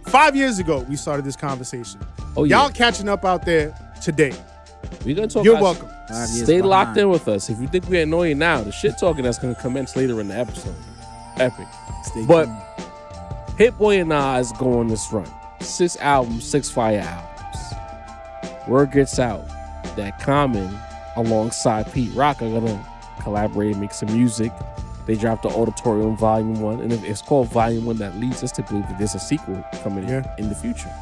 5 years ago, we started this conversation. Oh, yeah. Y'all catching up out there today. We're gonna talk. You're welcome. Stay locked in with us. If you think we're annoying now, the shit talking that's gonna commence later in the episode. Epic. But Hitboy and Nas go on this run. 6 albums, 6 fire albums. Word gets out that Common, alongside Pete Rock, are gonna collaborate and make some music. They dropped the Auditorium Volume 1, and it's called Volume 1. That leads us to believe that there's a sequel coming in the future.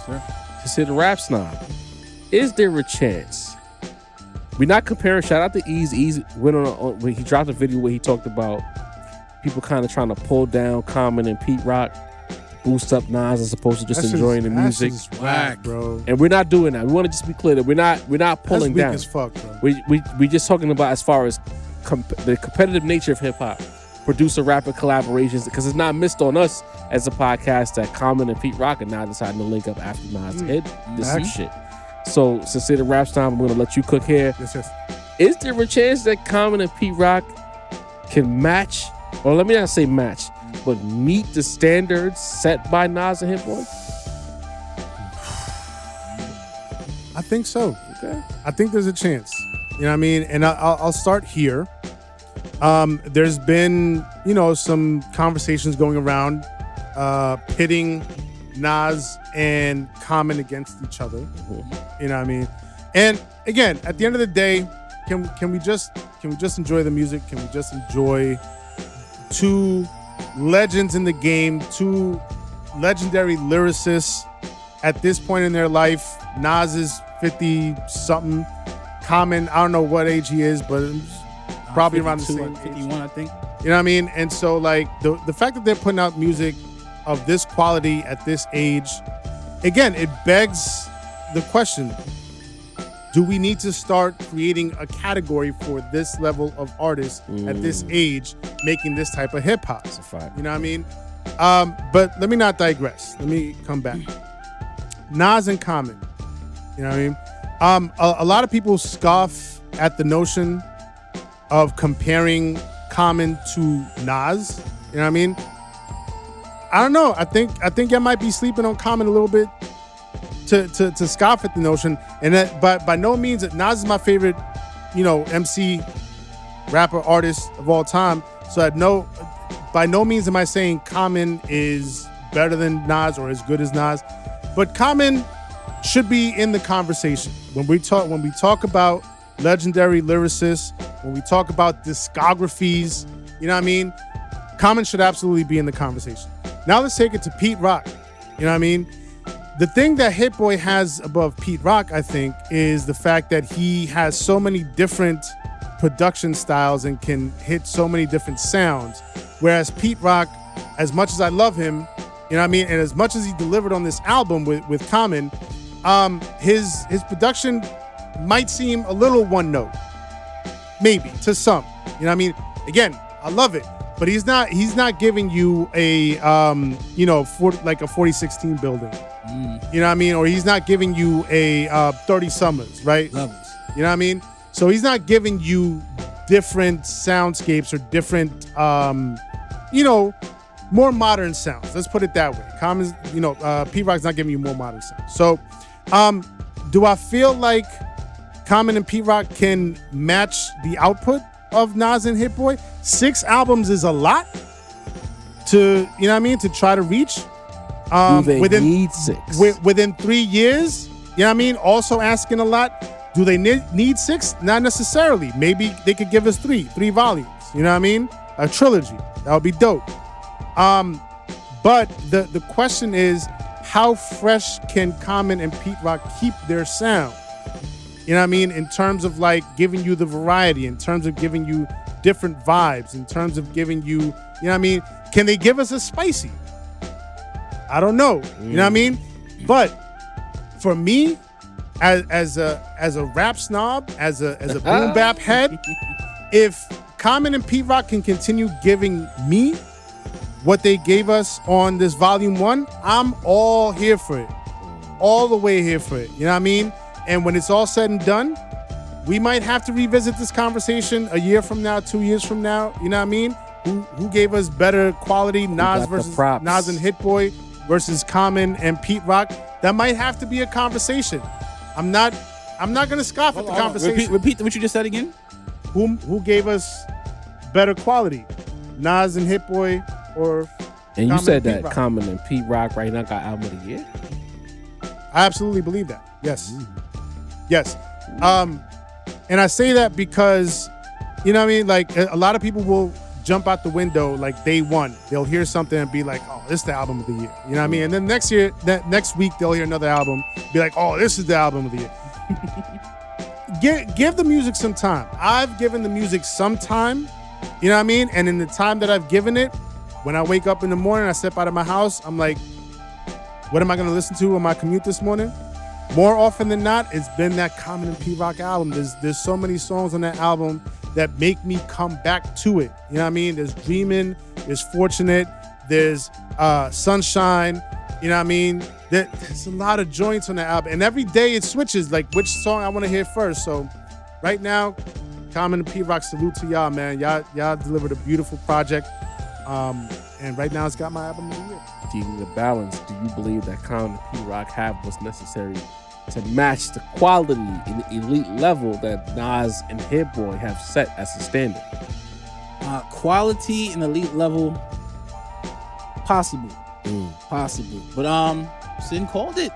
Sure. Consider Rap Snob. Is there a chance? We're not comparing. Shout out to Eaze. Eaze went on when he dropped a video where he talked about people kind of trying to pull down Common and Pete Rock, boost up Nas as opposed to just enjoying the music. That's whack, bro. And we're not doing that. We want to just be clear that we're not pulling down. That's weak as fuck, bro. We just talking about as far as the competitive nature of hip hop, producer rapper collaborations, because it's not missed on us as a podcast that Common and Pete Rock are now deciding to link up after Nas hit this shit. So since it's the Rap Time, I'm gonna let you cook here. Yes. Is there a chance that Common and Pete Rock can match, or let me not say match, but meet the standards set by Nas and Hitboy? I think so. Okay. I think there's a chance. You know what I mean? And I'll start here. There's been, some conversations going around pitting Nas and Common against each other. You know what I mean? And again, at the end of the day, can we just enjoy the music? Can we just enjoy two legends in the game, two legendary lyricists at this point in their life? Nas is 50-something. Common, I don't know what age he is, but probably around the same 51, I think. You know what I mean? And so, like, the fact that they're putting out music of this quality at this age, again, it begs the question, do we need to start creating a category for this level of artists at this age making this type of hip-hop? That's a fact. You know what I mean? But let me not digress. Let me come back. Nas and Common. You know what I mean? A lot of people scoff at the notion of comparing Common to Nas. You know what I mean? I don't know. I think I might be sleeping on Common a little bit to scoff at the notion. And that, but by no means, Nas is my favorite, MC, rapper, artist of all time. So by no means am I saying Common is better than Nas or as good as Nas. But Common should be in the conversation when we talk about legendary lyricists, when we talk about discographies. You know what I mean? Common should absolutely be in the conversation. Now let's take it to Pete Rock. You know what I mean? The thing that Hitboy has above Pete Rock, I think, is the fact that he has so many different production styles and can hit so many different sounds. Whereas Pete Rock, as much as I love him, you know what I mean, and as much as he delivered on this album with Common, his production might seem a little one note, maybe to some. You know what I mean? Again, I love it, but he's not giving you a like a 4016 building. You know what I mean? Or he's not giving you a 30 Summers, right? Levels. You know what I mean? So he's not giving you different soundscapes or different more modern sounds. Let's put it that way. Common's, Pete Rock's not giving you more modern sounds. So do I feel like Common and Pete Rock can match the output of Nas and Hitboy? 6 albums is a lot to, to try to reach. Do they need 6? Within 3 years, you know what I mean? Also asking a lot. Do they need 6? Not necessarily. Maybe they could give us 3 volumes. You know what I mean? A trilogy. That would be dope. But the question is, how fresh can Common and Pete Rock keep their sound? You know what I mean? In terms of like giving you the variety, in terms of giving you different vibes, in terms of giving you, you know what I mean? Can they give us a spicy? I don't know. You know what I mean? But for me, as a rap snob, as a boom bap head, if Common and Pete Rock can continue giving me what they gave us on this volume 1, I'm all here for it. All the way here for it. You know what I mean? And when it's all said and done, we might have to revisit this conversation a year from now, 2 years from now. You know what I mean? Who gave us better quality? Nas versus Nas and Hitboy versus Common and Pete Rock. That might have to be a conversation. I'm not gonna scoff at the conversation. Repeat what you just said again. Who gave us better quality? Nas and Hitboy or And you Common said and Pete that Rock? Common and Pete Rock right now got album of the year? I absolutely believe that. Yes. Yes. And I say that because, you know what I mean? Like, a lot of people will jump out the window like day one. They'll hear something and be like, oh, this is the album of the year. You know what I mean? And then next week, they'll hear another album, be like, oh, this is the album of the year. Give the music some time. I've given the music some time, you know what I mean? And in the time that I've given it, when I wake up in the morning, I step out of my house, I'm like, what am I going to listen to on my commute this morning? More often than not, it's been that Common and P Rock album. There's so many songs on that album that make me come back to it. You know what I mean? There's Dreamin', there's Fortunate, there's Sunshine. You know what I mean? There's a lot of joints on that album. And every day it switches, like which song I want to hear first. So right now, Common and P Rock, salute to y'all, man. Y'all delivered a beautiful project. And right now it's got my album of the year. Keeping the balance, do you believe that Common and P Rock have what's necessary to match the quality and elite level that Nas and Hitboy have set as a standard? Quality and elite level, possible. But Sin called it.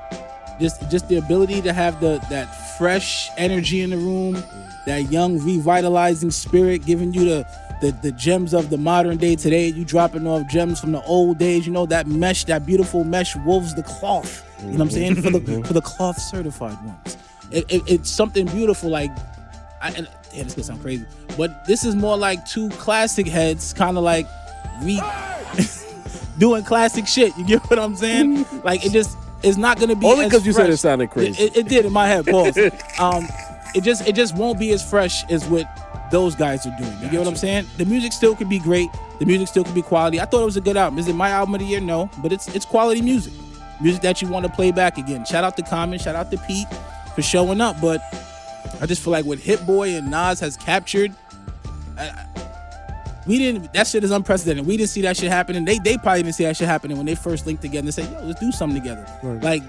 Just the ability to have that fresh energy in the room, that young revitalizing spirit, giving you the gems of the modern day today. You dropping off gems from the old days. You know, that mesh, that beautiful mesh wolves the cloth. You know what I'm saying? For the cloth certified ones. It's something beautiful. Like, this gonna sound crazy, but this is more like two classic heads, kind of like doing classic shit. You get what I'm saying? Like, it's not gonna be Only as because you said fresh. it sounded crazy. It did in my head, pause. It just won't be as fresh as what those guys are doing. You get what I'm saying? The music still could be great. The music still could be quality. I thought it was a good album. Is it my album of the year? No, but it's quality music. Music that you want to play back again. Shout out to Common, shout out to Pete for showing up. But I just feel like what Hitboy and Nas has captured, that shit is unprecedented. We didn't see that shit happening. They probably didn't see that shit happening when they first linked together and said, yo, let's do something together. Right. Like,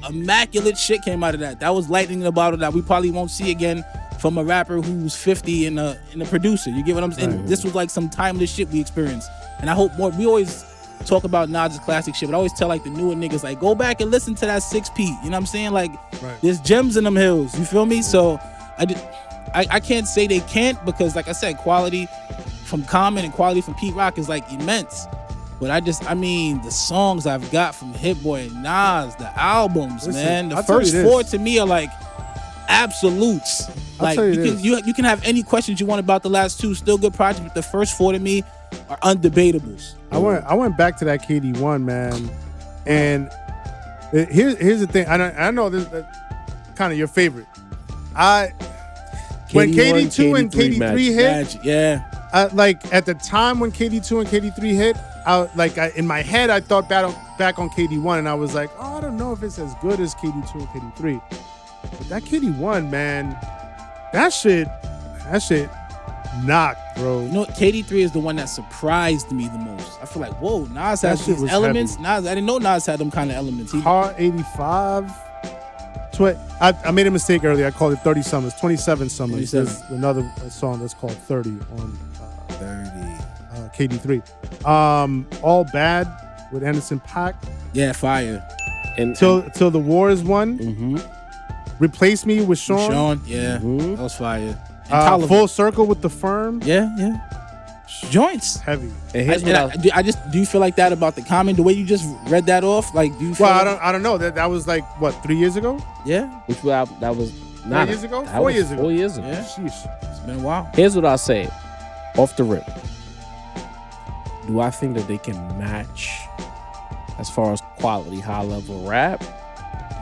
immaculate shit came out of that. That was lightning in the bottle that we probably won't see again from a rapper who's 50 and a producer. You get what I'm saying? Right. This was like some timeless shit we experienced. And I hope more. We always talk about Nas' classic shit, but I always tell like the newer niggas, like, go back and listen to that 6P. You know what I'm saying? Like, There's gems in them hills. You feel me? So I can't say they can't, because like I said, quality from Common and quality from Pete Rock is like immense. But I mean, the songs I've got from Hitboy and Nas, the albums, man, the first 4 to me are like absolutes. Like, you can have any questions you want about the last 2, still good projects, but the first 4 to me are undebatables. I went back to that KD1, man, and here's the thing. I know this is kind of your favorite. When KD2 and KD3 hit, like at the time when KD2 and KD3 hit, in my head I thought back on KD1, and I was like, oh, I don't know if it's as good as KD2 and KD3, but that KD1, man, that shit knocked, bro. You know, KD3 is the one that surprised me the most. I feel like, whoa, Nas has these elements. Heavy. I didn't know Nas had them kind of elements. Hard 85. I made a mistake earlier. I called it 30 Summers. 27 Summers. There's another song that's called 30 on 30. KD3. All Bad with Anderson .Paak. Yeah, fire. And Till the War is Won. Mm-hmm. Replace Me with Sean. Yeah, Mhm. that was fire. And Tolliver. Full Circle with The Firm. Yeah. Joints. Heavy. And here's what I just do you feel like that about the comment? The way you just read that off, like do you feel Well, like, I don't know. That was like what, 3 years ago? yeah, which album that was 4 years ago? that 4 was years ago. 4 years ago. yeah. Sheesh. It's been a while. Here's what I'll say, off the rip. Do I think that they can match as far as quality, high level rap?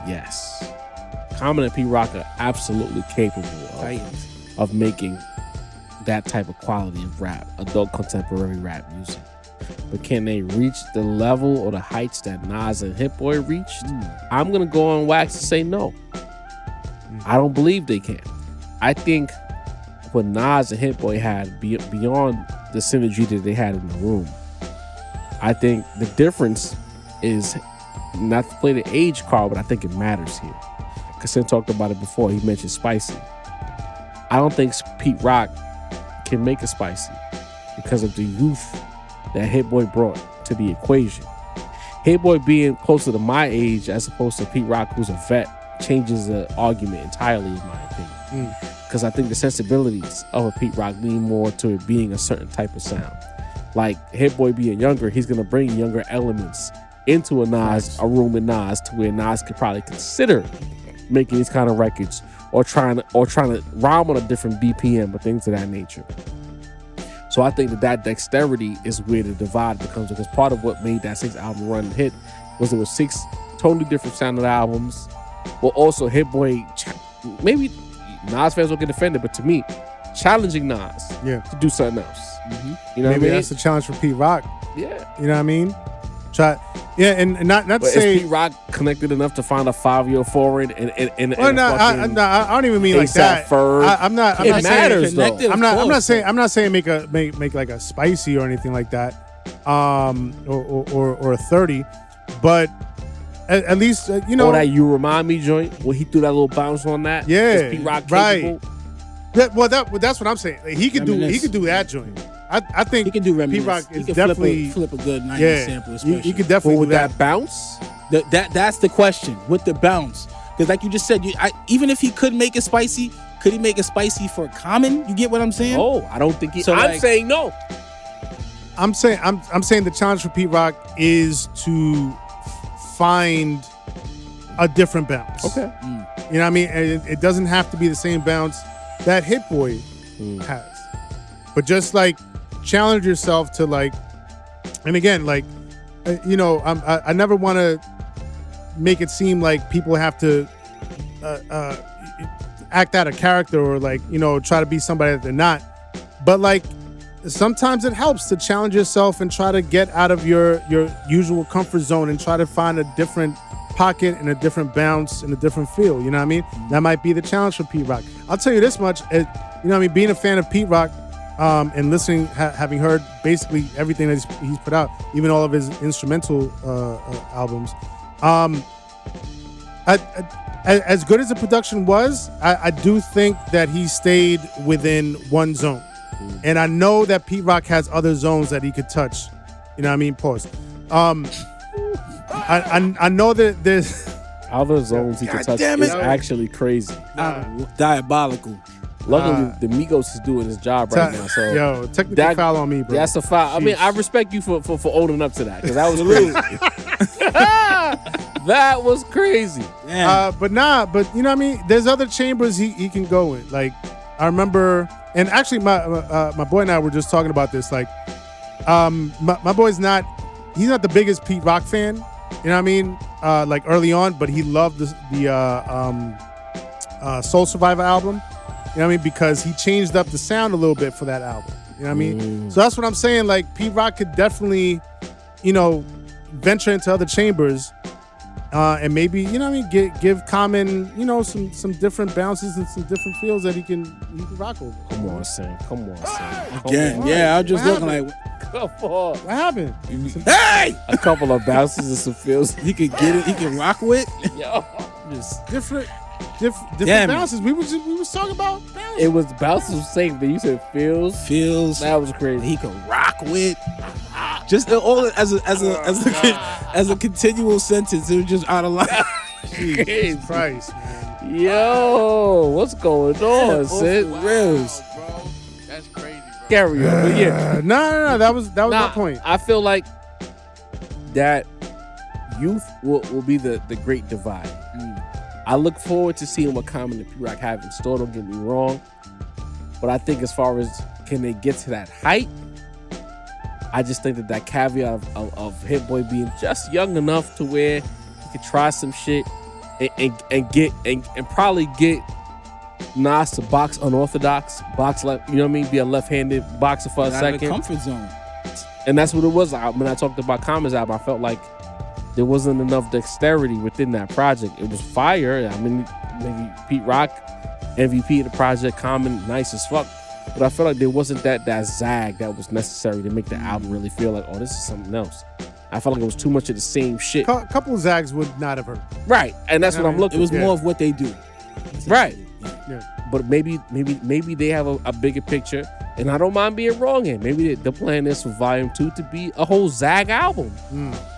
Yes. Common and P Rock are absolutely capable Titans. of making that type of quality of rap, adult contemporary rap music. But can they reach the level or the heights that Nas and Hitboy reached? I'm gonna go on wax and say no. I don't believe they can. I think what Nas and Hitboy had beyond the synergy that they had in the room, I think the difference is not to play the age card, but I think it matters here. Kassin talked about it before. He mentioned spicy. I don't think Pete Rock can make it spicy because of the youth that Hitboy brought to the equation. Hitboy being closer to my age as opposed to Pete Rock, who's a vet, changes the argument entirely, in my opinion. Because I think the sensibilities of a Pete Rock lean more to it being a certain type of sound. Like Hitboy being younger, he's gonna bring younger elements into a room with Nas, to where Nas could probably consider making these kind of records or trying to rhyme on a different BPM or things of that nature. So I think that dexterity is where the divide becomes, because part of what made that 6-album run hit was it was 6 totally different sounding albums, but also Hitboy, maybe Nas fans will get offended, but to me, challenging Nas to do something else. You know Maybe what I mean? that's the challenge for Pete Rock. Yeah. You know what I mean? And not to But say. is Pete Rock connected enough to find a 5-year forward and Well, no, I don't even mean like ASAP that. Ferg? I'm not It saying matters, though. connected, I'm of not course. saying make like a spicy or anything like that, or a 30, but at least you know. Or that You Remind Me joint where he threw that little bounce on that. Yeah, Is Pete Rock right. capable? That's what I'm saying. Like, he could do that joint. I think He can do Reminisce. Pete Rock He is can definitely flip a good 90s yeah. sample, He especially. could definitely But with do that. that bounce, That's the question with the bounce. Because like you just said, even if he could make it spicy, could he make it spicy for Common? You get what I'm saying? oh, I don't think he. So, I'm like- saying no. I'm saying the challenge for Pete Rock is to find a different bounce. Okay. You know what I mean? And it doesn't have to be the same bounce that Hitboy has. But just like challenge yourself to like, and again, like, you know, I never want to make it seem like people have to act out a character or like, you know, try to be somebody that they're not. But like, sometimes it helps to challenge yourself and try to get out of your usual comfort zone and try to find a different pocket and a different bounce and a different feel. You know what I mean? That might be the challenge for Pete Rock. I'll tell you this much. You know what I mean? Being a fan of Pete Rock and listening, having heard basically everything that he's put out, even all of his instrumental albums, as good as the production was, I do think that he stayed within one zone. And I know that Pete Rock has other zones that he could touch. You know what I mean? Pause. I know that there's Other zones he can touch damn is it. actually crazy. Diabolical. Luckily, the Migos is doing his job right now. So yo, technical that- foul on me, bro. that's a foul. I mean, I respect you for owning up to that, because that was crazy. That was crazy. But you know what I mean? There's other chambers he can go in. Like, I remember, and actually my boy and I were just talking about this. Like, my boy's he's not the biggest Pete Rock fan. You know what I mean? Like early on, but he loved the Soul Survivor album. You know what I mean? Because he changed up the sound a little bit for that album. You know what I mean? So that's what I'm saying. Like, Pete Rock could definitely, you know, venture into other chambers, and maybe, you know what I mean, give Common, you know, some different bounces and some different feels that he can rock over. Come on, Sam. Come on, Sam. Again, yeah, I was just What looking like, Come on. What happened? hey, A couple of bounces and some feels. he could get it, he can rock with. Yo. Just Different Damn it. bounces. We was talking about bounces. It was bounces the same thing. You said feels. feels That was crazy. he could rock with. Just all as a continual sentence. It was just out of line. Jesus Christ, man. Yo, what's going on, Sid? Reals. bro. That's crazy, bro. Carry on, but yeah. No. That was my point. I feel like that youth will be the great divide. I look forward to seeing what Common and P-Rock have in store, don't get me wrong. But I think as far as can they get to that height, I just think that caveat of Hitboy being just young enough to where he could try some shit and probably get Nas to box unorthodox, box left, you know what I mean? Be a left-handed boxer for a second. Out of the comfort zone. And that's what it was. When I talked about Common's album, I felt like there wasn't enough dexterity within that project. It was fire. I mean, maybe Pete Rock, MVP of the project, Common, nice as fuck. But I felt like there wasn't that zag that was necessary to make the album really feel like, oh, this is something else. I felt like it was too much of the same shit. Couple of zags would not have hurt. Right. And that's what I'm looking for. It was for. more of what they do. Right. Yeah. But maybe they have a bigger picture. And I don't mind being wrong here. Maybe they're playing this for Volume 2 to be a whole Zag album.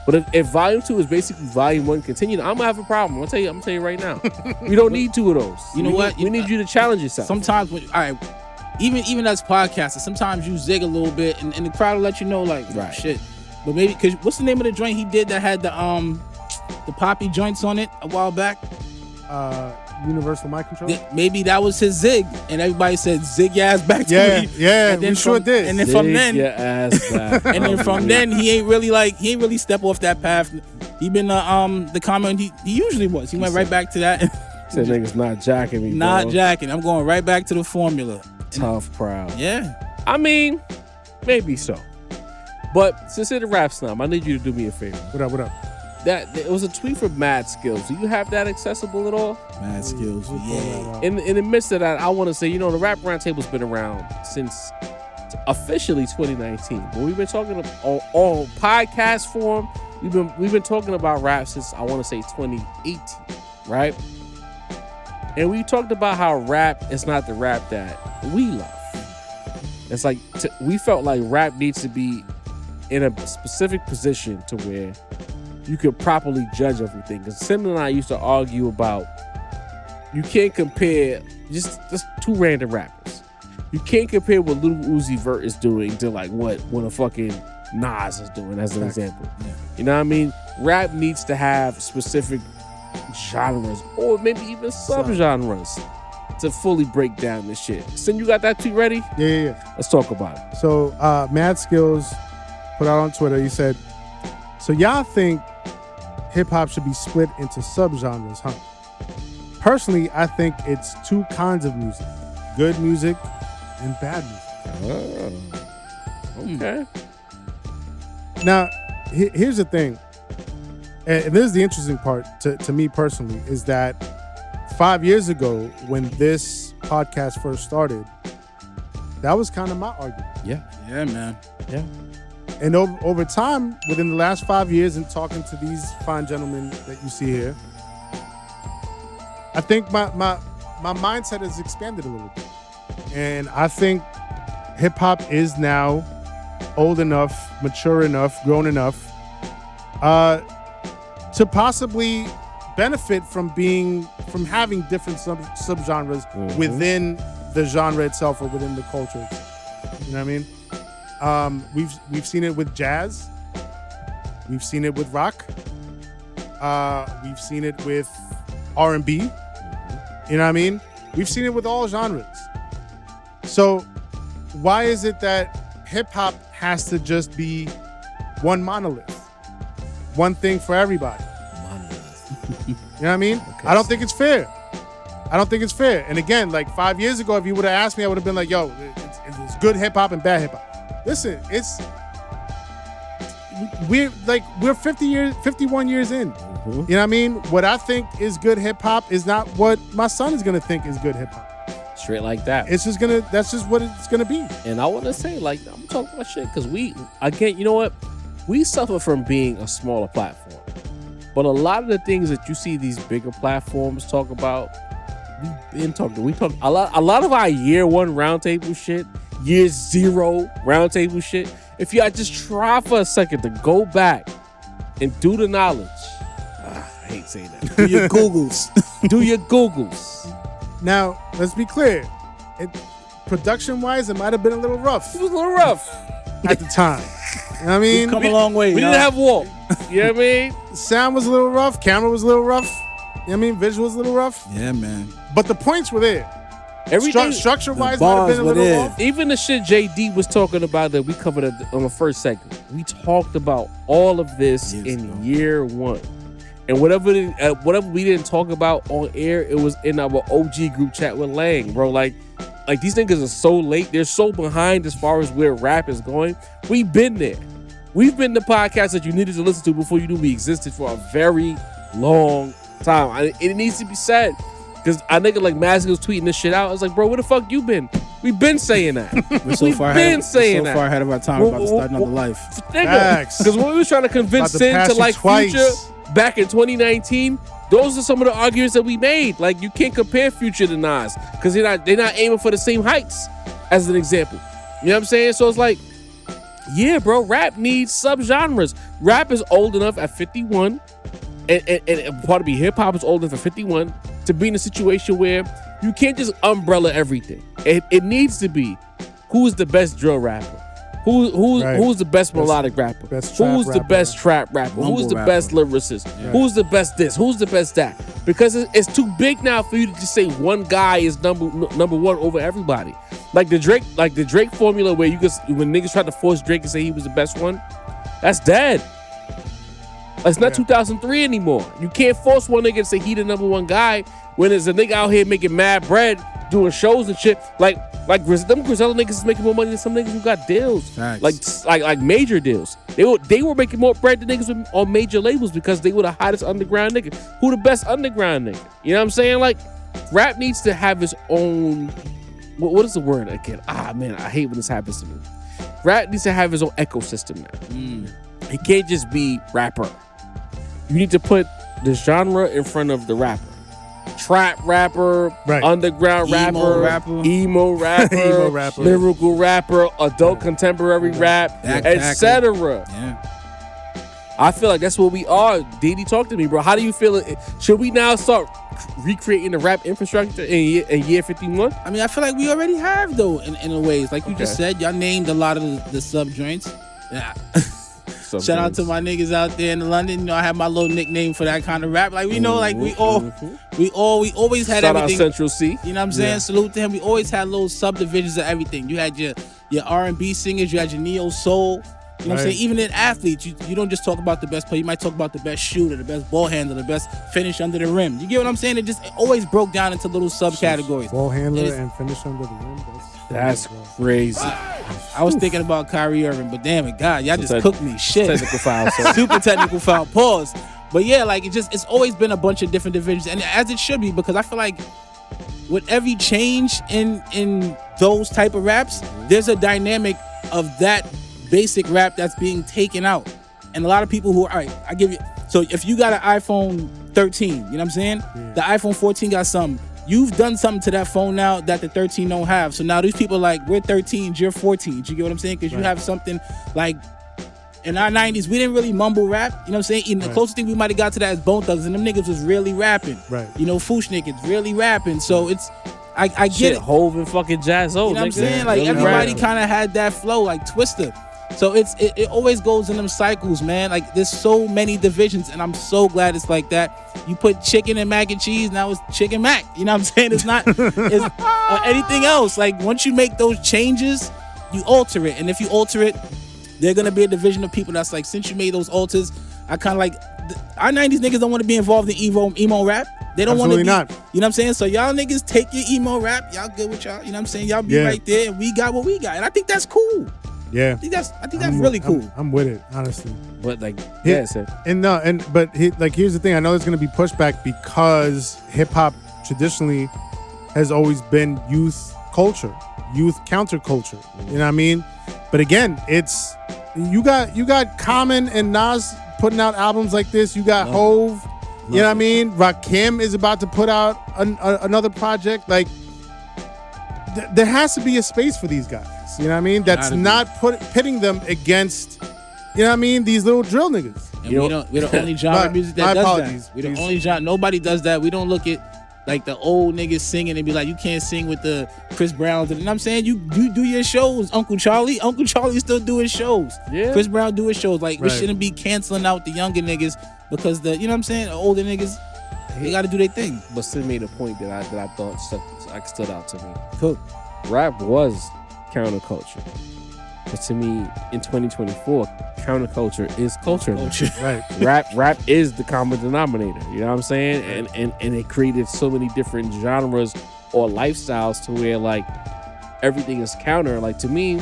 But if Volume 2 is basically Volume 1 continued, I'm gonna have a problem. I'm gonna tell you right now. We don't need two of those. You know what? We need you to challenge yourself. Sometimes all right, even as podcasters, sometimes you zig a little bit and the crowd will let you know, like, right. Shit. But maybe, cause what's the name of the joint he did that had the poppy joints on it a while back? Universal Mic Control? Maybe that was his zig, and everybody said zig your ass back to me. Yeah, and then we sure did. And then Zig from then, your ass back. and then from then, he ain't really step off that path. He been the comment he usually was. He went right back to that. Said niggas not jacking me. Not bro. jacking. I'm going right back to the formula. Tough crowd. Yeah. I mean, maybe so. But since it's a rap slam, I need you to do me a favor. What up? That it was a tweet from Mad Skills. Do you have that accessible at all? Mad Skills. Yeah. In the midst of that, I want to say, the Rap Roundtable's been around since officially 2019. But we've been talking on podcast form. We've been talking about rap since I want to say 2018, right? And we talked about how rap is not the rap that we love. It's like we felt like rap needs to be in a specific position to where you could properly judge everything. Because Sim and I used to argue about you can't compare just two random rappers. You can't compare what Lil Uzi Vert is doing to like what a fucking Nas is doing, as an example. Yeah. You know what I mean? Rap needs to have specific genres or maybe even subgenres to fully break down this shit. Sim, you got that tweet ready? Yeah. Let's talk about it. So Mad Skills put out on Twitter, he said, so y'all think hip-hop should be split into subgenres, huh? Personally, I think it's two kinds of music. Good music and bad music. Oh. Okay. Now, here's the thing. And this is the interesting part to me personally, is that 5 years ago, when this podcast first started, that was kind of my argument. Yeah, man. Yeah. And over time, within the last 5 years, and talking to these fine gentlemen that you see here, I think my mindset has expanded a little bit. And I think hip hop is now old enough, mature enough, grown enough to possibly benefit from having different subgenres within the genre itself or within the culture. You know what I mean? We've seen it with jazz. We've seen it with rock. We've seen it with R&B. You know what I mean? We've seen it with all genres. So why is it that hip hop has to just be one monolith? One thing for everybody. You know what I mean? Okay. I don't think it's fair. And again, like 5 years ago, if you would have asked me, I would have been like, yo, it's good hip hop and bad hip hop. Listen, we're 51 years in. You know what I mean? What I think is good hip hop is not what my son is gonna think is good hip hop. Straight like that. That's just what it's gonna be. And I want to say, like, I'm talking about shit because you know what? We suffer from being a smaller platform. But a lot of the things that you see these bigger platforms talk about, we talk a lot of our year one roundtable shit, year zero roundtable shit. If y'all just try for a second to go back and do the knowledge, I hate saying that. Do your Googles. Do your Googles. Now, let's be clear. Production-wise, it might have been a little rough It was a little rough. at the time. You know what I mean? Come a long way. We didn't have Walt. You know what I mean? Sound was a little rough. Camera was a little rough. You know what I mean? Visual was a little rough. Yeah, man. But the points were there. Everything. Structure-wise The might have bars been a were little there. off. Even the shit JD was talking about that we covered on the first segment. We talked about all of this Years in ago. year one. And whatever we didn't talk about on air, it was in our OG group chat with Lang, bro. Like these niggas are so late. They're so behind as far as where rap is going. We've been there. We've been the podcast that you needed to listen to before you knew we existed for a very long time. It needs to be said. Because I nigga like Mask was tweeting this shit out. I was like, bro, where the fuck you been? We've been saying that. We're so far been ahead. saying so that. far ahead of our time. We're about to start another life. Facts. Because when we was trying to convince About to Sin pass to you like twice. Future back in 2019, those are some of the arguments that we made. Like, you can't compare Future to Nas because they're not aiming for the same heights, as an example. You know what I'm saying? So it's like, yeah, bro, rap needs subgenres. Rap is old enough at 51, and part of me, hip hop is old enough at 51 to be in a situation where you can't just umbrella everything. It needs to be who's the best drill rapper. Right. Who's the best melodic rapper? best trap Who's the rapper. best trap rapper? Mumble Who's the rapper. best lyricist? Who's the best this? Who's the best that? Because it's too big now for you to just say one guy is number one over everybody. Like the Drake formula where when niggas tried to force Drake and say he was the best one, that's dead. It's not 2003 anymore. You can't force one nigga to say he the number one guy when there's a nigga out here making mad bread, doing shows and shit. Like them Griselda niggas is making more money than some niggas who got deals. Facts. Like major deals. They were making more bread than niggas on major labels because they were the hottest underground nigga. Who the best underground nigga? You know what I'm saying? Like, rap needs to have its own. What is the word again? Man, I hate when this happens to me. Rap needs to have its own ecosystem now. It can't just be rapper. You need to put the genre in front of the rapper. Trap rapper, Right. underground Emo rapper, emo rapper, Emo rapper. lyrical rapper, adult contemporary rap, Backpacker. etc. Yeah. I feel like that's what we are. Didi, talk to me, bro. How do you feel? Should we now start recreating the rap infrastructure in year 51? I mean, I feel like we already have, though, in a ways. Like you just said, y'all named a lot of the sub joints. Yeah. Shout out to my niggas out there in London. You know, I have my little nickname for that kind of rap. Like, we know, like we always had Shout everything. out Central C. You know what I'm saying? Salute to him. We always had little subdivisions of everything. You had your R&B singers, you had your neo soul. You know what I'm saying? Even in athletes, you don't just talk about the best player. You might talk about the best shooter, the best ball handler, the best finish under the rim. You get what I'm saying? It always broke down into little subcategories. Ball handler It's- and finish under the rim. That's crazy. I was thinking about Kyrie Irving, but damn it, God, y'all just cooked me. Shit. Technical foul. So. Super technical foul. Pause. But yeah, like it's always been a bunch of different divisions, and as it should be, because I feel like with every change in those type of raps, there's a dynamic of that basic rap that's being taken out, and a lot of people who are, all right, I give you. So if you got an iPhone 13, you know what I'm saying? The iPhone 14 got something. You've done something to that phone now that the 13 don't have. So now these people are like, we're 13s, you're 14s. You get what I'm saying? Because you have something like, in our 90s, we didn't really mumble rap. You know what I'm saying? Even the closest thing we might have got to that is Bone Thugs, and them niggas was really rapping. Right. You know, Foosh niggas really rapping. So it's, I get Shit, it. Hove and fucking Jazz. You know what I'm saying? Like, everybody kind of had that flow, like Twister. So it always goes in them cycles, man. Like, there's so many divisions, and I'm so glad it's like that. You put chicken and mac and cheese, now it's chicken mac. You know what I'm saying? It's not anything else. Like, once you make those changes, you alter it. And if you alter it, there's going to be a division of people that's like, since you made those alters, I kind of like, our 90s niggas don't want to be involved in emo rap. They don't want to be. Absolutely not. You know what I'm saying? So y'all niggas take your emo rap. Y'all good with y'all. You know what I'm saying? Y'all be right there, and we got what we got. And I think that's cool. Yeah. I think that's really cool. I'm with it, honestly. But like, Here's the thing. I know there's gonna be pushback because hip hop traditionally has always been youth culture, youth counterculture. You know what I mean? But again, it's you got Common and Nas putting out albums like this. You got Hove. You know what I mean? Rakim is about to put out another project. Like, there has to be a space for these guys. You know what I mean? That's not pitting them against, you know what I mean, these little drill niggas. And we're the only genre of music that does apologies, that. We're the please. only genre. Nobody does that. We don't look at like the old niggas singing and be like, you can't sing with the Chris Browns. And I'm saying you do your shows, Uncle Charlie. Uncle Charlie still doing shows. Yeah. Chris Brown doing shows. Like we Right. shouldn't be canceling out the younger niggas because the you know what I'm saying, the older niggas, they got to do their thing. But Sid made a point that I thought stood out to me. Cool. Rap was counterculture. But to me, in 2024, counterculture is culture. Right. Rap is the common denominator. You know what I'm saying? And it created so many different genres or lifestyles to where like everything is counter. Like to me,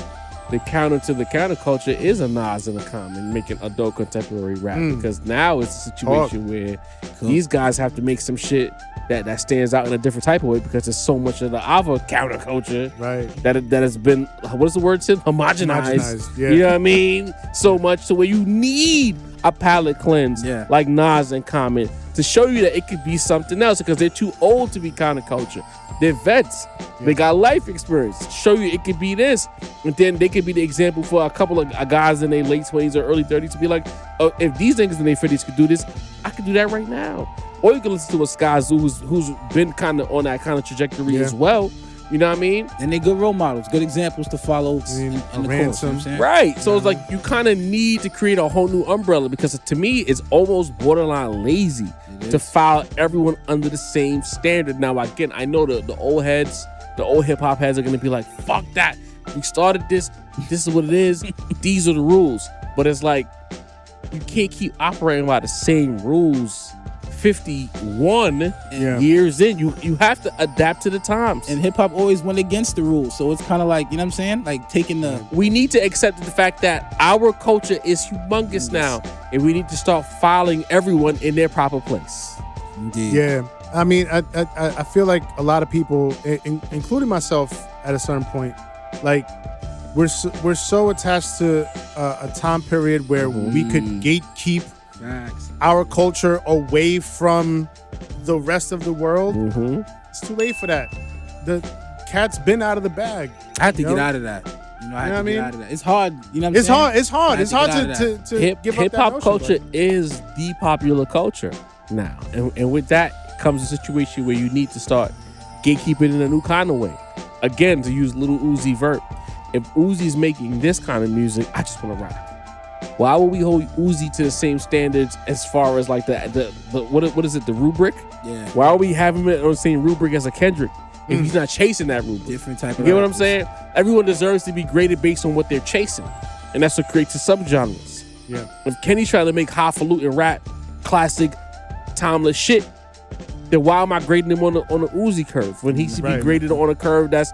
the counter to the counterculture is a Nas and a Common making adult contemporary rap because now it's a situation where these guys have to make some shit that stands out in a different type of way because there's so much of the other counterculture Right. that has been, what is the word, Sid? Homogenized. Yeah. You know what I mean? So much to where you need a palate cleanse like Nas and Common to show you that it could be something else because they're too old to be counterculture. They're vets. They got life experience. Show you it could be this. And then they could be the example for a couple of guys in their late 20s or early 30s to be like, oh, if these niggas in their 50s could do this, I could do that right now. Or you can listen to a Sky Zoo who's been kind of on that kind of trajectory as well. You know what I mean? And they good role models, good examples to follow in the course. You know what I'm saying? Right. So it's like you kind of need to create a whole new umbrella because to me, it's almost borderline lazy to file everyone under the same standard. Now, again, I know the old heads, the old hip hop heads are going to be like, fuck that. We started this. This is what it is. These are the rules. But it's like, you can't keep operating by the same rules 51 years in. You have to adapt to the times. And hip hop always went against the rules. So it's kind of like, you know what I'm saying? Like taking the... We need to accept the fact that our culture is humongous now. And we need to start filing everyone in their proper place. Indeed. Yeah. I mean, I feel like a lot of people, including myself at a certain point, like we're so attached to a time period where we could gatekeep our culture away from the rest of the world. It's too late for that. The cat's been out of the bag. I had to get out of that. You know, I had to get out of that. It's hard. You know what I'm It's saying? hard. It's hard. It's hard to give up hip that hop notion, culture but- is the popular culture now. And with that comes a situation where you need to start gatekeeping in a new kind of way. Again, to use Little Uzi Vert, if Uzi's making this kind of music, I just want to rap. Why would we hold Uzi to the same standards as far as like the what is it, the rubric? Yeah. Why are we having him on the same rubric as a Kendrick if he's not chasing that rubric? Different type You of... get what I'm saying? Everyone deserves to be graded based on what they're chasing. And that's what creates the subgenres. Yeah. If Kenny's trying to make highfalutin rap, classic, timeless shit, then why am I grading him on the Uzi curve when he should be graded on a curve that's,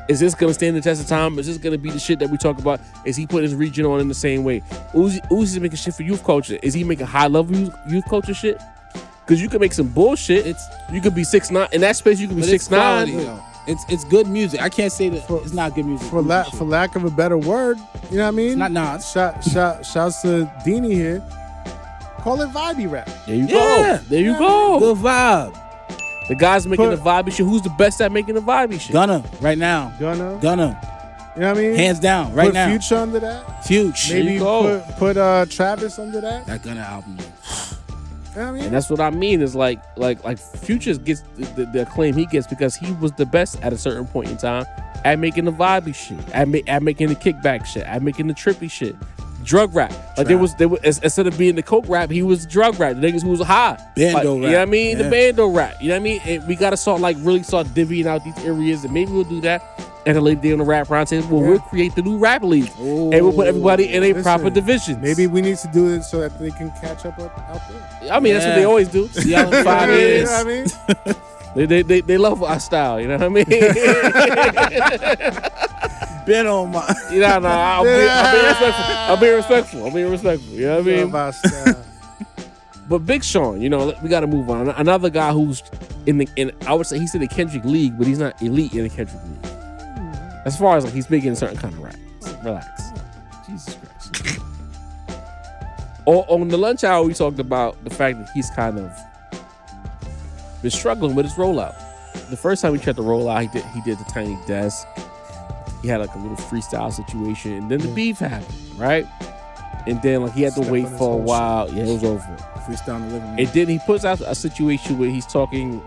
is this gonna stand the test of time? Is this gonna be the shit that we talk about? Is he putting his region on in the same way? Uzi's making shit for youth culture. Is he making high level youth culture shit? Because you can make some bullshit. You could be 6'9" in that space. You could be 6'9". It's good music. I can't say that it's not good music. For lack of a better word, you know what I mean? It's not Nas. Shouts to Deanie here. Call it vibey rap. There you go. There you go. Good vibe. The guys making the vibey shit. Who's the best at making the vibey shit? Gunna right now. Gunna. You know what I mean? Hands down right put now. Future under that. Future. Maybe put Travis under that. That Gunna album. You know what I mean? And that's what I mean is like Future gets the acclaim he gets because he was the best at a certain point in time at making the vibey shit, at making the kickback shit, at making the trippy shit. Drug rap. Like there was instead of being the coke rap, he was drug rap. The niggas who was high. Bando rap. You know what I mean? The bando rap. You know what I mean? And we gotta really start divvying out these areas, and maybe we'll do that at a later day on the rap round table. We'll create the new rap league. And we'll put everybody in a proper division. Maybe we need to do it so that they can catch up out there. I mean, that's what they always do. See y'all in 5 years. You know what I mean? They love our style, you know what I mean? Been on my... You know, I'm being respectful. You know what I mean? Love our style. But Big Sean, you know, we got to move on. Another guy who's in I would say he's in the Kendrick League, but he's not elite in the Kendrick League. As far as like he's making a certain kind of rap. Relax. Jesus Christ. On the lunch hour, we talked about the fact that he's kind of been struggling with his rollout. The first time we tried to roll out, he did the Tiny Desk. He had like a little freestyle situation, and then the beef happened, right? And then like he had to wait for a while. Yeah, it was over. Freestyle in the living room. And then he puts out a situation where he's talking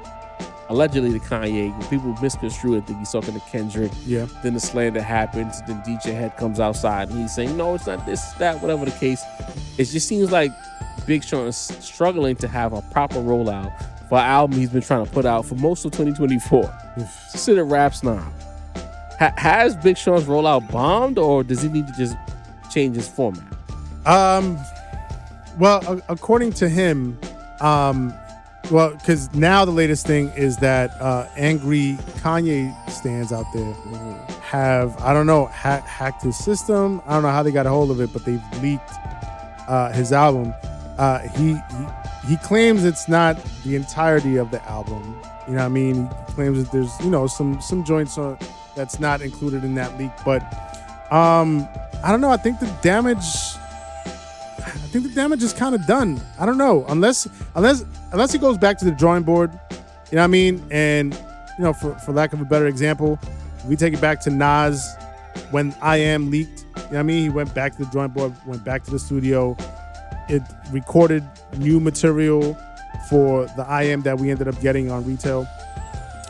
allegedly to Kanye. People misconstrue it, think he's talking to Kendrick. Yeah. Then the slander happens. Then DJ Head comes outside and he's saying, no, it's not this, that, whatever the case. It just seems like Big Sean is struggling to have a proper rollout for an album he's been trying to put out for most of 2024. Consider rap snob. Has Big Sean's rollout bombed, or does he need to just change his format? Well, according to him, because now the latest thing is that angry Kanye stans out there have, I don't know, hacked his system. I don't know how they got a hold of it, but they've leaked his album. He claims it's not the entirety of the album. You know what I mean? He claims that there's, some joints that's not included in that leak. But I don't know. I think the damage is kind of done. I don't know. Unless he goes back to the drawing board, you know what I mean? And, for lack of a better example, we take it back to Nas when I Am leaked. You know what I mean? He went back to the drawing board, went back to the studio. It recorded new material for the I Am that we ended up getting on retail.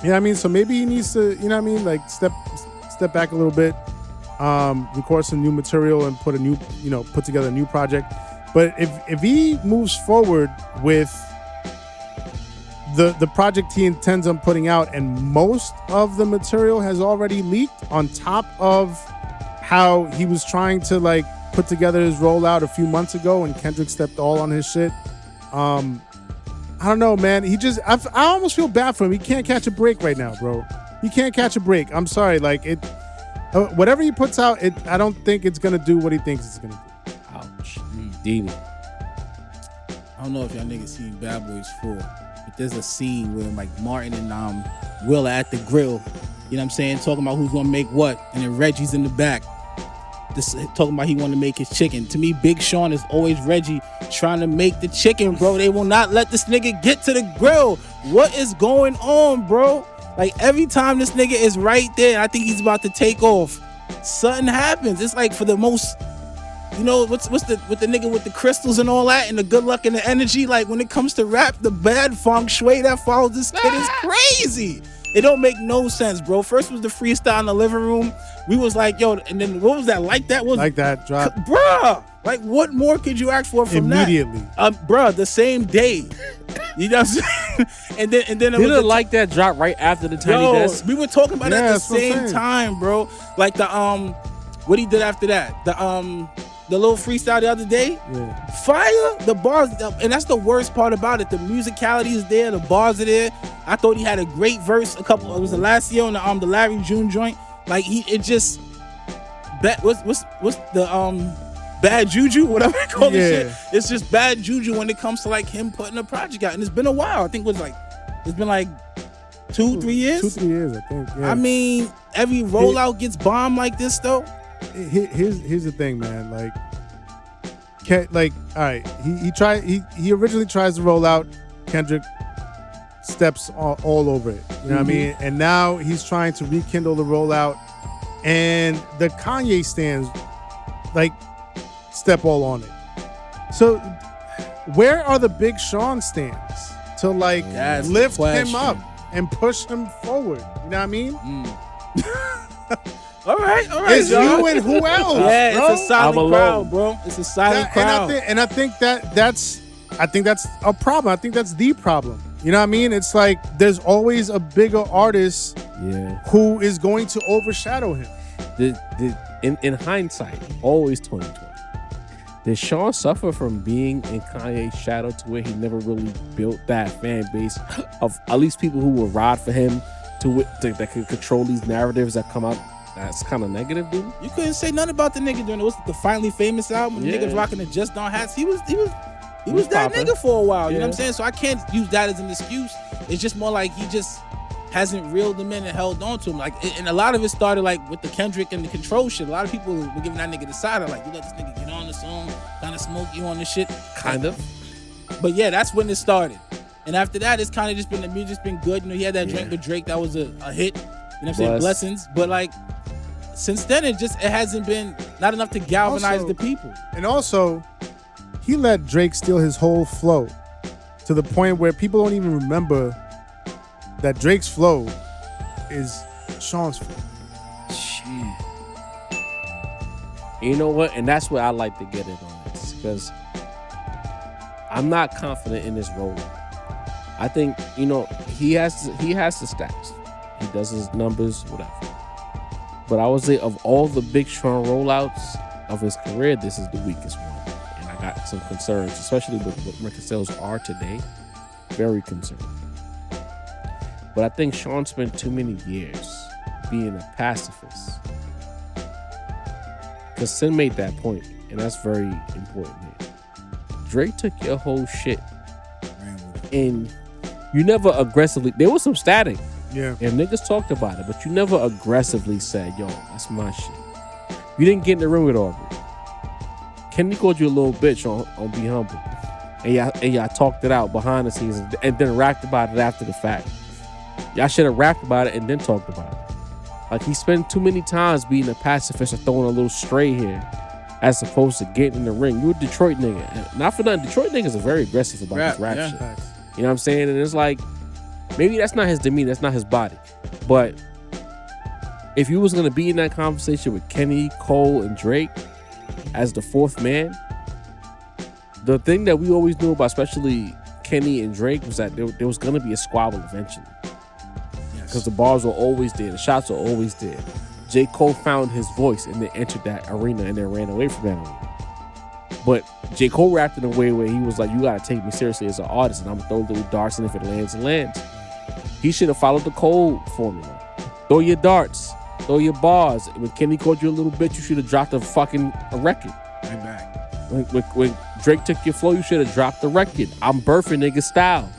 You know what I mean? So maybe he needs to, you know what I mean? Like step back a little bit, record some new material and put together a new project. But if he moves forward with the project he intends on putting out, and most of the material has already leaked on top of how he was trying to like put together his rollout a few months ago and Kendrick stepped all on his shit. I don't know, man. I almost feel bad for him. He can't catch a break right now, bro. He can't catch a break. I'm sorry. Like whatever he puts out, I don't think it's gonna do what he thinks it's gonna do. Ouch. Dini. I don't know if y'all niggas seen Bad Boys 4, but there's a scene where like Martin and Will are at the grill, you know what I'm saying, talking about who's gonna make what, and then Reggie's in the back. Talking about he want to make his chicken. To me, Big Sean is always Reggie trying to make the chicken, bro. They will not let this nigga get to the grill. What is going on, bro? Like every time this nigga is right there, I think he's about to take off, something happens. It's like for the most, what's with the nigga with the crystals and all that and the good luck and the energy. Like when it comes to rap, the bad feng shui that follows this kid is crazy. It don't make no sense, bro. First was the freestyle in the living room. We was like, yo, and then what was that? Like that drop. Bruh, like what more could you ask for from immediately? Bruh, the same day. You know what I'm saying? and then Didn't like that drop right after the Tiny Desk? We were talking about it at the same time, bro. Like the what he did after that. The little freestyle the other day. Yeah. Fire, the bars, and that's the worst part about it. The musicality is there, the bars are there. I thought he had a great verse it was the last year on the Larry June joint. Like what's the bad juju, whatever they call this shit. It's just bad juju when it comes to like him putting a project out. And it's been a while. I think it's been like 2-3 years. 2-3 years, I think. Yeah. I mean, every rollout gets bombed like this though. Here's the thing, man. All right. He originally tries to roll out. Kendrick steps all over it. You know what I mean? And now he's trying to rekindle the rollout, and the Kanye stands step all on it. So where are the Big Sean stands to lift him up and push him forward? You know what I mean? All right, it's y'all. you and who else? Yeah, bro? It's a silent crowd, bro. It's a silent crowd. And I think that's a problem. I think that's the problem. You know what I mean? It's like there's always a bigger artist who is going to overshadow him. In hindsight, always 2020. Did Sean suffer from being in Kanye's shadow to where he never really built that fan base of at least people who will ride for him that can control these narratives that come out? That's kind of negative, dude. You couldn't say nothing about the nigga during the Finally Famous album. The niggas rocking the Just Don't Hats. He was that nigga for a while. You know what I'm saying? So I can't use that as an excuse. It's just more like he just hasn't reeled them in and held on to him. And a lot of it started with the Kendrick and the Control shit. A lot of people were giving that nigga the side of you let this nigga get on the song, kind of smoke you on the shit. Kind of. But yeah, that's when it started. And after that, it's kind of just been, the music's been good. He had that drink with Drake. That was a hit. You know what I'm saying? Blessings. But since then, it hasn't been not enough to galvanize the people. And also, he let Drake steal his whole flow to the point where people don't even remember that Drake's flow is Sean's flow. Shit. You know what? And that's where I like to get in on this, because I'm not confident in this rollout. I think, he has the stats. He does his numbers, whatever. But I would say of all the Big Sean rollouts of his career, this is the weakest one. And I got some concerns, especially with what record sales are today. Very concerned. But I think Sean spent too many years being a pacifist. Because Sin made that point, and that's very important here. Drake took your whole shit, and you never aggressively. There was some static, Yeah. and niggas talked about it, but you never aggressively said, "Yo, that's my shit." You didn't get in the room with Aubrey. Kenny called you a little bitch on Be Humble, and y'all talked it out behind the scenes, and then rapped about it after the fact. Y'all should have rapped about it and then talked about it. Like, he spent too many times being a pacifist or throwing a little stray here, as opposed to getting in the ring. You a Detroit nigga. And not for nothing, Detroit niggas are very aggressive about this rap shit. Facts. You know what I'm saying? And it's like, maybe that's not his demeanor, that's not his body. But if you was gonna be in that conversation with Kenny, Cole, and Drake as the fourth man, the thing that we always knew about, especially Kenny and Drake, was that there was gonna be a squabble eventually. Because the bars were always there, the shots were always there. J. Cole found his voice and then entered that arena and then ran away from that arena. But J. Cole rapped in a way where he was like, you gotta take me seriously as an artist, and I'm gonna throw little darts, and if it lands, it lands. He should have followed the Cole formula. Throw your darts, throw your bars. When Kenny called you a little bitch, you should have dropped a record. Right back. When Drake took your flow, you should have dropped the record. I'm birthing nigga style.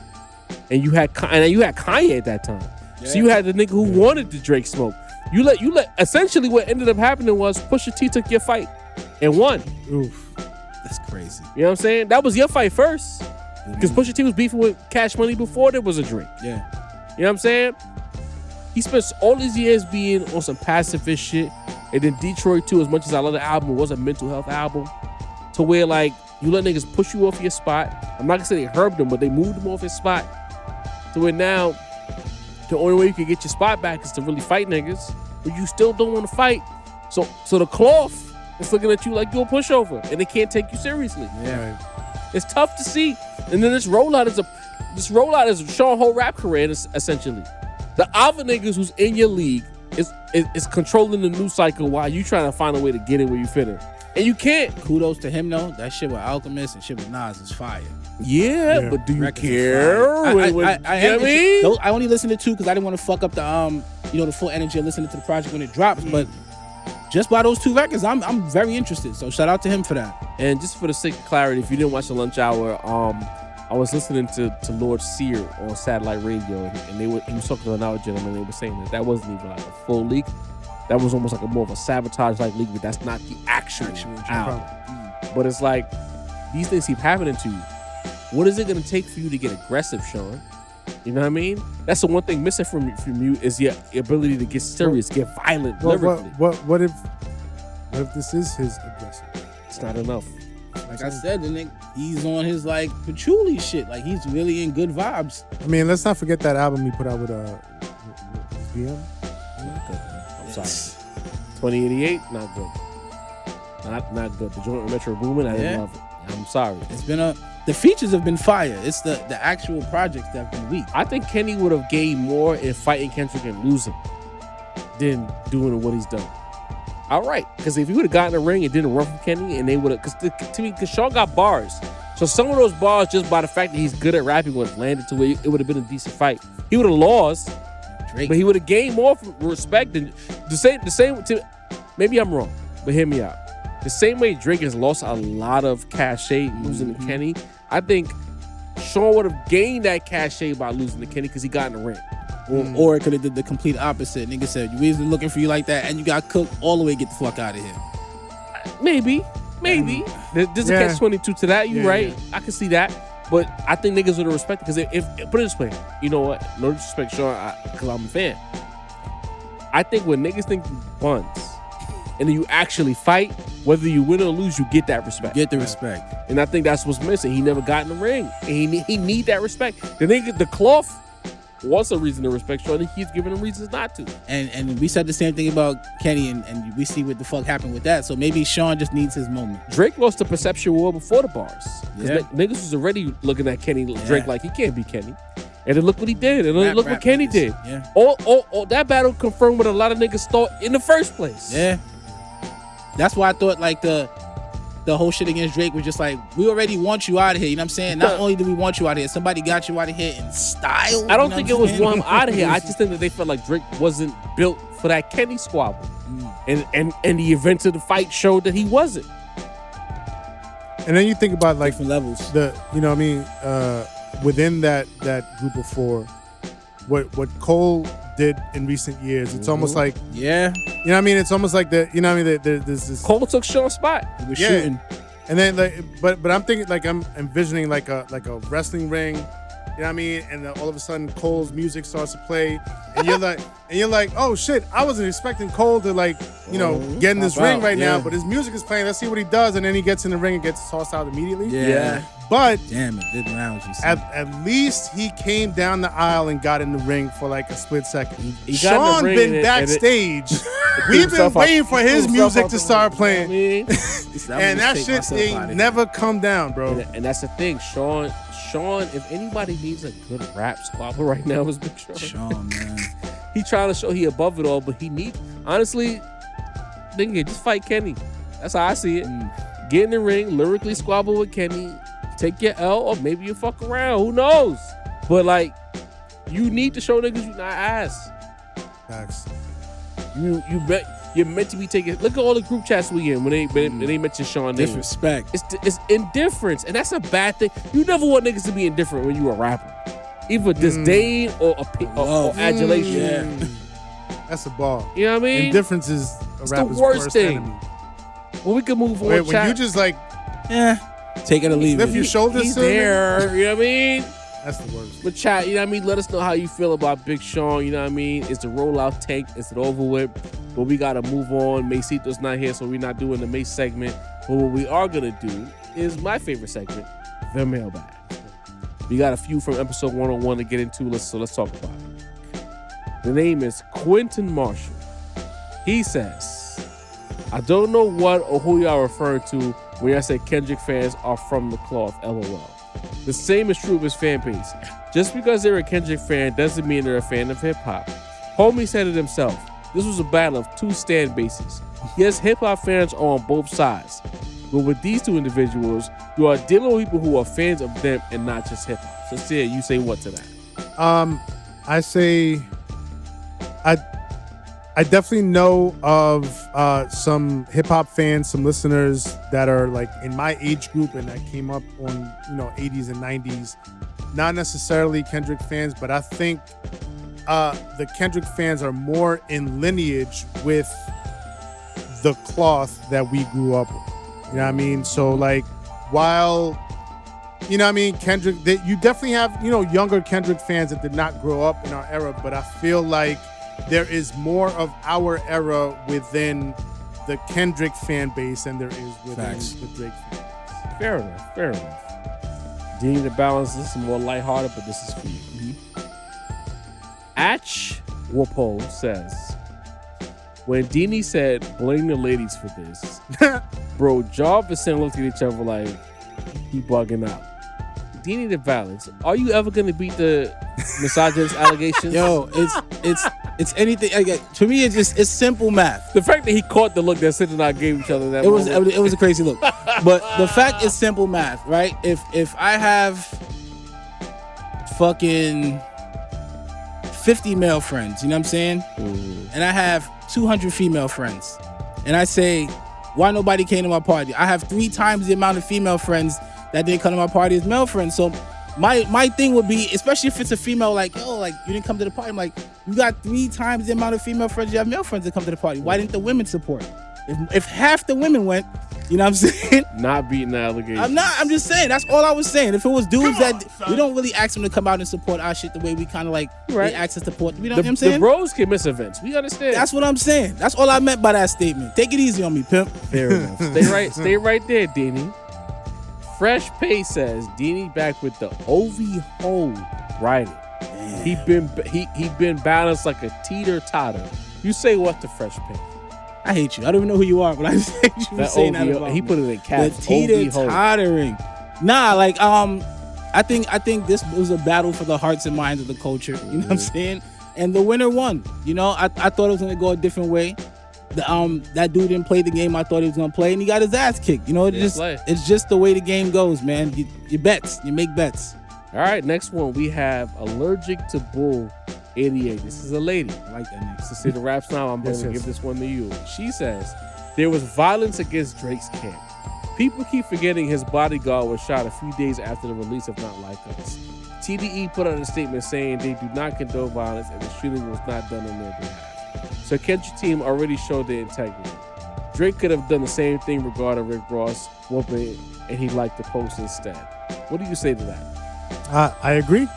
And you had Kanye at that time. Yeah. So you had the nigga who wanted the Drake smoke. You let essentially what ended up happening was Pusha T took your fight and won. Oof. That's crazy. You know what I'm saying? That was your fight first. Because Pusha T was beefing with Cash Money before there was a Drake. Yeah. You know what I'm saying? He spent all these years being on some pacifist shit. And then Detroit too, as much as I love the album, it was a mental health album. To where like you let niggas push you off your spot. I'm not gonna say they herbed him, but they moved him off his spot. To where now the only way you can get your spot back is to really fight niggas, but you still don't want to fight. So the cloth is looking at you like you're a pushover, and they can't take you seriously. Yeah. It's tough to see. And then this rollout is Sean whole rap career, essentially. The other niggas who's in your league is controlling the news cycle while you trying to find a way to get in where you fit in. And you can't. Kudos to him though. That shit with Alchemist and shit with Nas is fire. Yeah, but do you Records are care? fire. You know what I mean? I only listened to two because I didn't want to fuck up the the full energy of listening to the project when it drops. But just by those two records, I'm very interested. So shout out to him for that. And just for the sake of clarity, if you didn't watch the lunch hour, I was listening to Lord Sear on satellite radio, and he was talking to another gentleman. They were saying that wasn't even like a full leak. That was almost like more of a sabotage like leak, but that's not the actual album. But it's like these things keep happening to you. What is it going to take for you to get aggressive, Sean? You know what I mean? That's the one thing missing from you is your ability to get serious, get violent lyrically. What if this is his aggressive? It's not enough. Like I said, the nigga, he's on his like patchouli shit. Like he's really in good vibes. I mean, let's not forget that album he put out with BM. Not good, man. I'm sorry. 2088, not good. Not good. The joint with Metro Boomin, I didn't love it. I'm sorry. It's been the features have been fire. It's the actual projects that have been weak. I think Kenny would have gained more in fighting Kendrick and losing than doing what he's done. All right, because if he would have gotten in the ring and didn't run from Kenny, and they would have, because Sean got bars. So some of those bars, just by the fact that he's good at rapping, would have landed to where it would have been a decent fight. He would have lost, Drake. but he would have gained more respect than the same. Maybe I'm wrong, but hear me out. The same way Drake has lost a lot of cachet losing to Kenny, I think Sean would have gained that cachet by losing to Kenny because he got in the ring. Or it could have did the complete opposite. Nigga said, we wasn't looking for you like that, and you got cooked all the way. Get the fuck out of here. Maybe. There's a catch-22 to that. You right. Yeah. I can see that. But I think niggas would have respected because if put it this way, you know what? No disrespect, Sean, because I'm a fan. I think when niggas think you buns, and then you actually fight, whether you win or lose, you get that respect. Get the respect. And I think that's what's missing. He never got in the ring. And he need that respect. The nigga, the cloth, wants a reason to respect Sean, and he's giving him reasons not to. And we said the same thing about Kenny, and we see what the fuck happened with that. So maybe Sean just needs his moment. Drake lost the perception war before the bars. Yeah. Niggas was already looking at Drake like he can't be Kenny. And then look what he did. And then look what Kenny did. Yeah. All that battle confirmed what a lot of niggas thought in the first place. Yeah. That's why I thought like the whole shit against Drake was just like, we already want you out of here. You know what I'm saying? Not only do we want you out of here, somebody got you out of here in style. I don't think it was one out of here. I just think that they felt like Drake wasn't built for that Kenny squabble. And the events of the fight showed that he wasn't. And then you think about like different levels. You know what I mean? Within that group of four, what Cole did in recent years, it's almost like, yeah, you know what I mean? It's almost like you know what I mean? There's this Cole took Sean's spot. He was shooting. And then like, but I'm thinking like I'm envisioning like a wrestling ring, you know what I mean? And then all of a sudden Cole's music starts to play, and you're like, oh shit, I wasn't expecting Cole to like, you know, get in this ring right now, but his music is playing. Let's see what he does, and then he gets in the ring and gets tossed out immediately. Yeah. But damn it, good analogy. At least he came down the aisle and got in the ring for like a split second. He got Sean in the ring been backstage. We've We've been waiting for his music to start playing. And that shit ain't never come down, bro. And that's the thing. Sean, if anybody needs a good rap squabble right now, is Big Sean. Sean, man. He trying to show he above it all, but he need, honestly, nigga, just fight Kenny. That's how I see it. Get in the ring, lyrically squabble with Kenny, take your L, or maybe you fuck around. Who knows? But like, you need to show niggas you not ass. Facts. You're meant to be taking. Look at all the group chats we in when they mention Sean. Disrespect. It's indifference, and that's a bad thing. You never want niggas to be indifferent when you a rapper, either disdain or adulation. Yeah. That's a ball. You know what I mean? Indifference is a it's rapper's the worst thing. enemy. Well, we can move on. When you just like, take it or leave lift it. your shoulders He's to him, there. You know what I mean? that's the worst. But chat, you know what I mean? Let us know how you feel about Big Sean. You know what I mean? Is the rollout tank? Is it over with? But we got to move on. Macito's not here, so we're not doing the Mace segment. But what we are going to do is my favorite segment, the Mailbag. We got a few from episode 101 to get into. Let's talk about it. The name is Quentin Marshall. He says, I don't know what or who y'all referring to when y'all say Kendrick fans are from the cloth, LOL. The same is true of his fan base. Just because they're a Kendrick fan doesn't mean they're a fan of hip-hop. Homie said it himself. This was a battle of two stand bases. Yes, hip-hop fans are on both sides. But with these two individuals, you are dealing with people who are fans of them and not just hip-hop. So, Sid, you say what to that? I say, I definitely know of some hip hop fans, some listeners that are like in my age group and that came up on 80s and 90s. Not necessarily Kendrick fans, but I think the Kendrick fans are more in lineage with the cloth that we grew up with. You know what I mean? So like, while Kendrick, you definitely have younger Kendrick fans that did not grow up in our era, but I feel like there is more of our era within the Kendrick fan base than there is within the Drake fan base. Fair enough. Do you need to balance this and more lighthearted, but this is for you. Atch Wapo says, when Deanie said, blame the ladies for this, bro, Jarvis and looked at each other like, he bugging out. Deanie the balance. Are you ever going to beat the misogynist allegations? Yo, it's anything. To me, it's simple math. The fact that he caught the look that Sid and I gave each other that it was a crazy look. But the fact is simple math, right? If I have fucking 50 male friends, you know what I'm saying? And I have 200 female friends, and I say, why nobody came to my party? I have 3 times the amount of female friends that didn't come to my party as male friends. So my thing would be, especially if it's a female, like, yo, like, you didn't come to the party. I'm like, you got 3 times the amount of female friends you have male friends that come to the party. Why didn't the women support? If half the women went, you know what I'm saying? Not beating the allegations. I'm just saying. That's all I was saying. If it was dudes we don't really ask them to come out and support our shit the way we kind of like they ask us to support. You know what I'm saying? The bros can miss events. We understand. That's what I'm saying. That's all I meant by that statement. Take it easy on me, pimp. Fair enough. Stay right there, Deanie. Fresh Pay says Deanie back with the OV Ho writing. He been balanced like a teeter-totter. You say what to Fresh Prince? I hate you. I don't even know who you are, but I just hate you for saying that about he me. put it in caps. The teeter-tottering. Nah, like I think this was a battle for the hearts and minds of the culture. You know what I'm saying? And the winner won. You know, I thought it was gonna go a different way. That dude didn't play the game I thought he was gonna play, and he got his ass kicked. You know, it's just the way the game goes, man. You make bets. All right, next one we have Allergic to Bull 88. This is a lady. I like that name. To see the raps now, I'm going to give this one to you. She says, there was violence against Drake's camp. People keep forgetting his bodyguard was shot a few days after the release of Not Like Us. TDE put out a statement saying they do not condone violence and the shooting was not done on their behalf. So Kendrick team already showed their integrity. Drake could have done the same thing regarding Rick Ross whooping, and he liked the post instead. What do you say to that? I agree.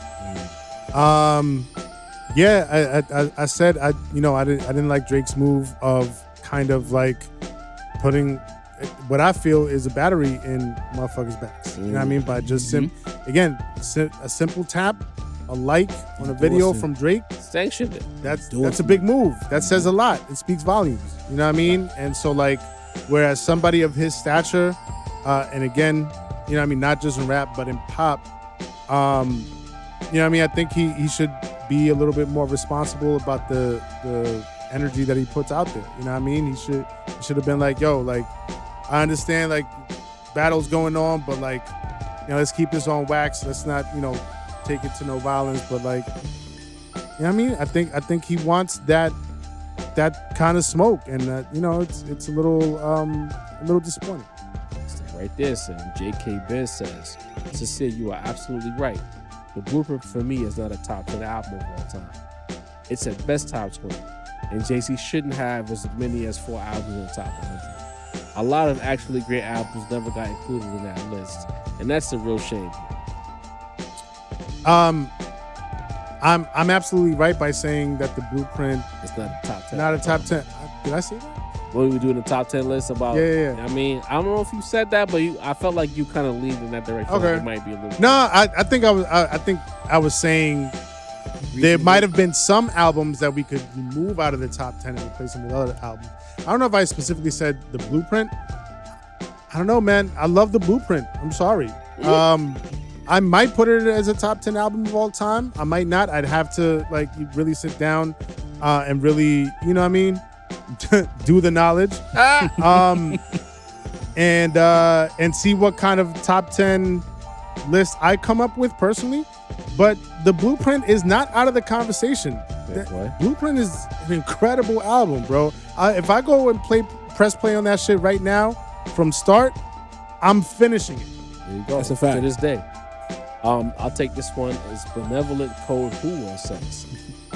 Yeah, I said I didn't like Drake's move of kind of like putting what I feel is a battery in motherfuckers' backs. You know what I mean? By just a simple tap, a like on a video from Drake. Sanctioned it. That's a big move. That says a lot. It speaks volumes. You know what I mean? And so like, whereas somebody of his stature, and again, you know what I mean, not just in rap but in pop, you know what I mean? I think he should be a little bit more responsible about the energy that he puts out there. You know what I mean? He should have been like, yo, like, I understand like battles going on, but like, you know, let's keep this on wax. Let's not, you know, take it to no violence. But like, you know what I mean? I think he wants that kind of smoke, and you know, it's a little disappointing. Right there, saying J.K. Biz says, Sincere, you are absolutely right. The Blueprint for me is not a top 10 album of all time. It's at best top 20, and Jay-Z shouldn't have as many as 4 albums in the top 100. A lot of actually great albums never got included in that list, and that's a real shame. I'm absolutely right by saying that the Blueprint It's not a top 10. not a top 10. Did I say that? When we were doing the top 10 list about, Yeah. I mean, I don't know if you said that, but I felt like you kind of leaned in that direction. Okay. Like it might be a little. No, I think I was saying there might have been some albums that we could remove out of the top 10 and replace them with other albums. I don't know if I specifically said the Blueprint. I don't know, man. I love the Blueprint. I'm sorry. I might put it as a top 10 album of all time. I might not. I'd have to like really sit down and really, you know what I mean, do the knowledge, and see what kind of top 10 list I come up with personally. But the Blueprint is not out of the conversation. Blueprint is an incredible album, bro. If I go and press play on that shit right now from start, I'm finishing it. There you go. That's a fact. To this day. I'll take this one as Benevolent Code Who says,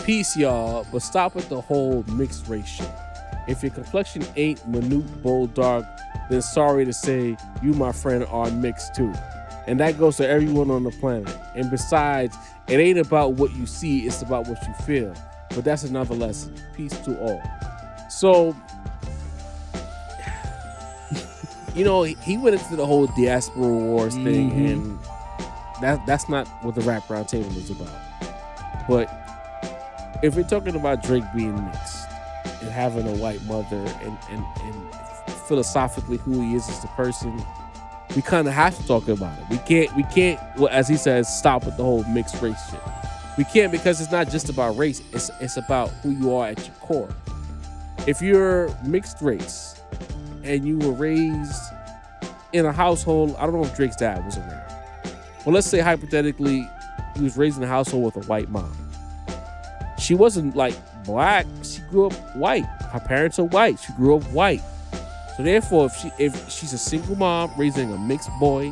peace, y'all, but stop with the whole mixed race shit. If your complexion ain't minute, bold, dark, then sorry to say, you, my friend, are mixed too. And that goes to everyone on the planet. And besides, it ain't about what you see, it's about what you feel. But that's another lesson. Peace to all. So, you know, he went into the whole diaspora wars thing, and that's not what the Rap Roundtable is about. But if we're talking about Drake being mixed and having a white mother and philosophically who he is as a person, we kind of have to talk about it. We can't, well, as he says, stop with the whole mixed race shit. We can't, because it's not just about race. It's about who you are at your core. If you're mixed race and you were raised in a household, I don't know if Drake's dad was around. Well, let's say hypothetically he was raised in a household with a white mom. She wasn't like black. She grew up white. Her parents are white. She grew up white. So therefore, if she's a single mom raising a mixed boy,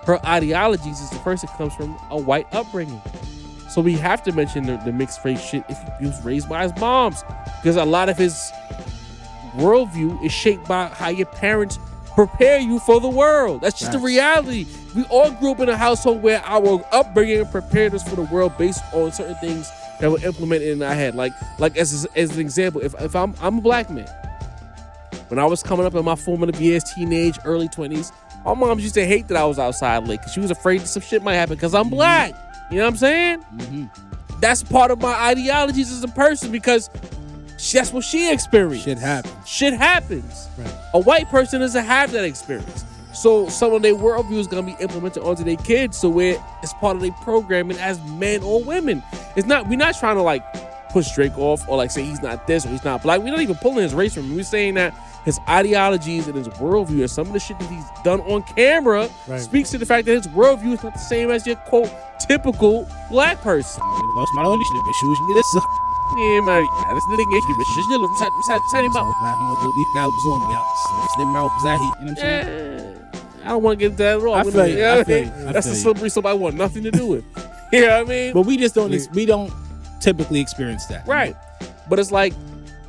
her ideologies is the person comes from a white upbringing. So we have to mention the mixed race shit if he was raised by his moms, because a lot of his worldview is shaped by how your parents prepare you for the world. That's just the reality. We all grew up in a household where our upbringing prepared us for the world based on certain things that were implemented in our head. Like as an example, if I'm a black man, when I was coming up in my formative years, teenage, early 20s, my mom used to hate that I was outside late because she was afraid that some shit might happen because I'm black. You know what I'm saying? that's part of my ideologies as a person because that's what she experienced. Shit happens. Right. A white person doesn't have that experience. So some of their worldview is going to be implemented onto their kids. So it's part of their programming as men or women. We're not trying to like push Drake off or like say he's not this or he's not black. We're not even pulling his race from him. We're saying that his ideologies and his worldview and some of the shit that he's done on camera speaks to the fact that his worldview is not the same as your quote typical black person. Yeah, man. That's the thing. I don't want to get into that at all. I feel you. That's a slippery slope I want nothing to do with. You know what I mean? But we just don't. We don't typically experience that. Right. But it's like,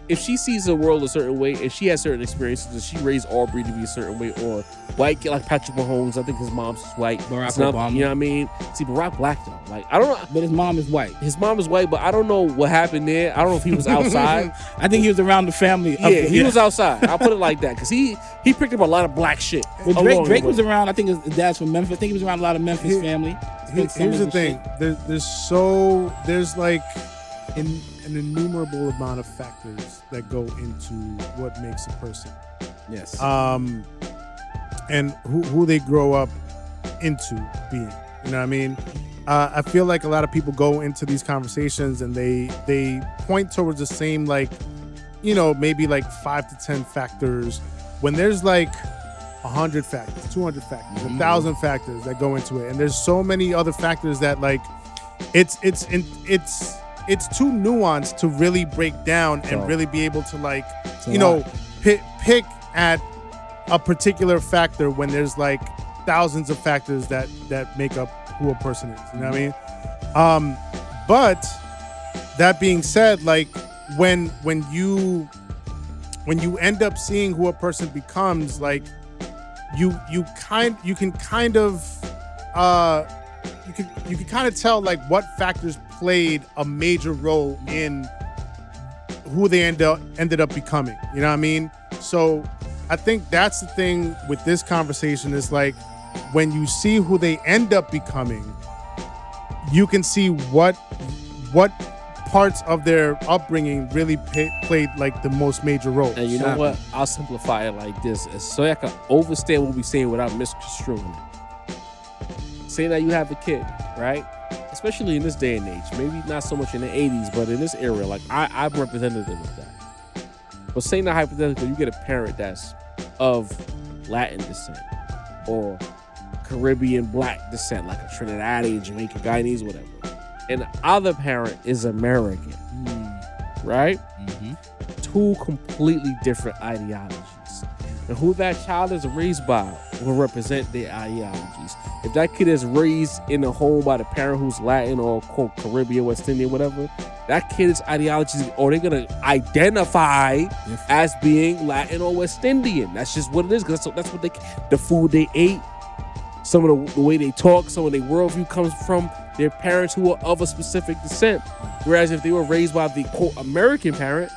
if she sees the world a certain way and she has certain experiences and she raised Aubrey to be a certain way, or white, like Patrick Mahomes, I think his mom's white. Barack Obama. You know what I mean? See, Barack black though. Like, I don't know. But his mom is white. His mom is white, but I don't know what happened there. I don't know if he was outside. I think he was around the family. Yeah, he was outside. I'll put it like that. Because he picked up a lot of black shit. Well, Drake was around. I think his dad's from Memphis. I think he was around a lot of Memphis family. Here's the thing. There's like an innumerable amount of factors that go into what makes a person. Yes. And who they grow up into being. You know what I mean? I feel like a lot of people go into these conversations and they point towards the same, like, you know, maybe like 5 to 10 factors when there's like 100 factors, 200 factors, 1,000 factors that go into it. And there's so many other factors that like it's too nuanced to really break down and really be able to like, you know, pick at a particular factor when there's like thousands of factors that make up who a person is. You know what I mean? But that being said, like when you end up seeing who a person becomes, like you can kind of tell like what factors played a major role in who they ended up becoming. You know what I mean? So I think that's the thing with this conversation is like when you see who they end up becoming, you can see what parts of their upbringing really played like the most major role. And you know what? I'll simplify it like this, so I can understand what we're saying without misconstruing it. Say that you have a kid, right? Especially in this day and age, maybe not so much in the 80s, but in this era, like I'm representative of that. But saying that hypothetically, you get a parent that's of Latin descent or Caribbean black descent, like a Trinidadian, Jamaican, Guyanese, whatever. And the other parent is American, right? Mm-hmm. Two completely different ideologies. And who that child is raised by will represent their ideologies. If that kid is raised in a home by the parent who's Latin or quote Caribbean, West Indian, whatever, that kid's ideologies, or they're gonna identify as being Latin or West Indian. That's just what it is. Because that's what the food they ate, some of the way they talk, some of their worldview comes from their parents who are of a specific descent. Whereas if they were raised by the quote American parent,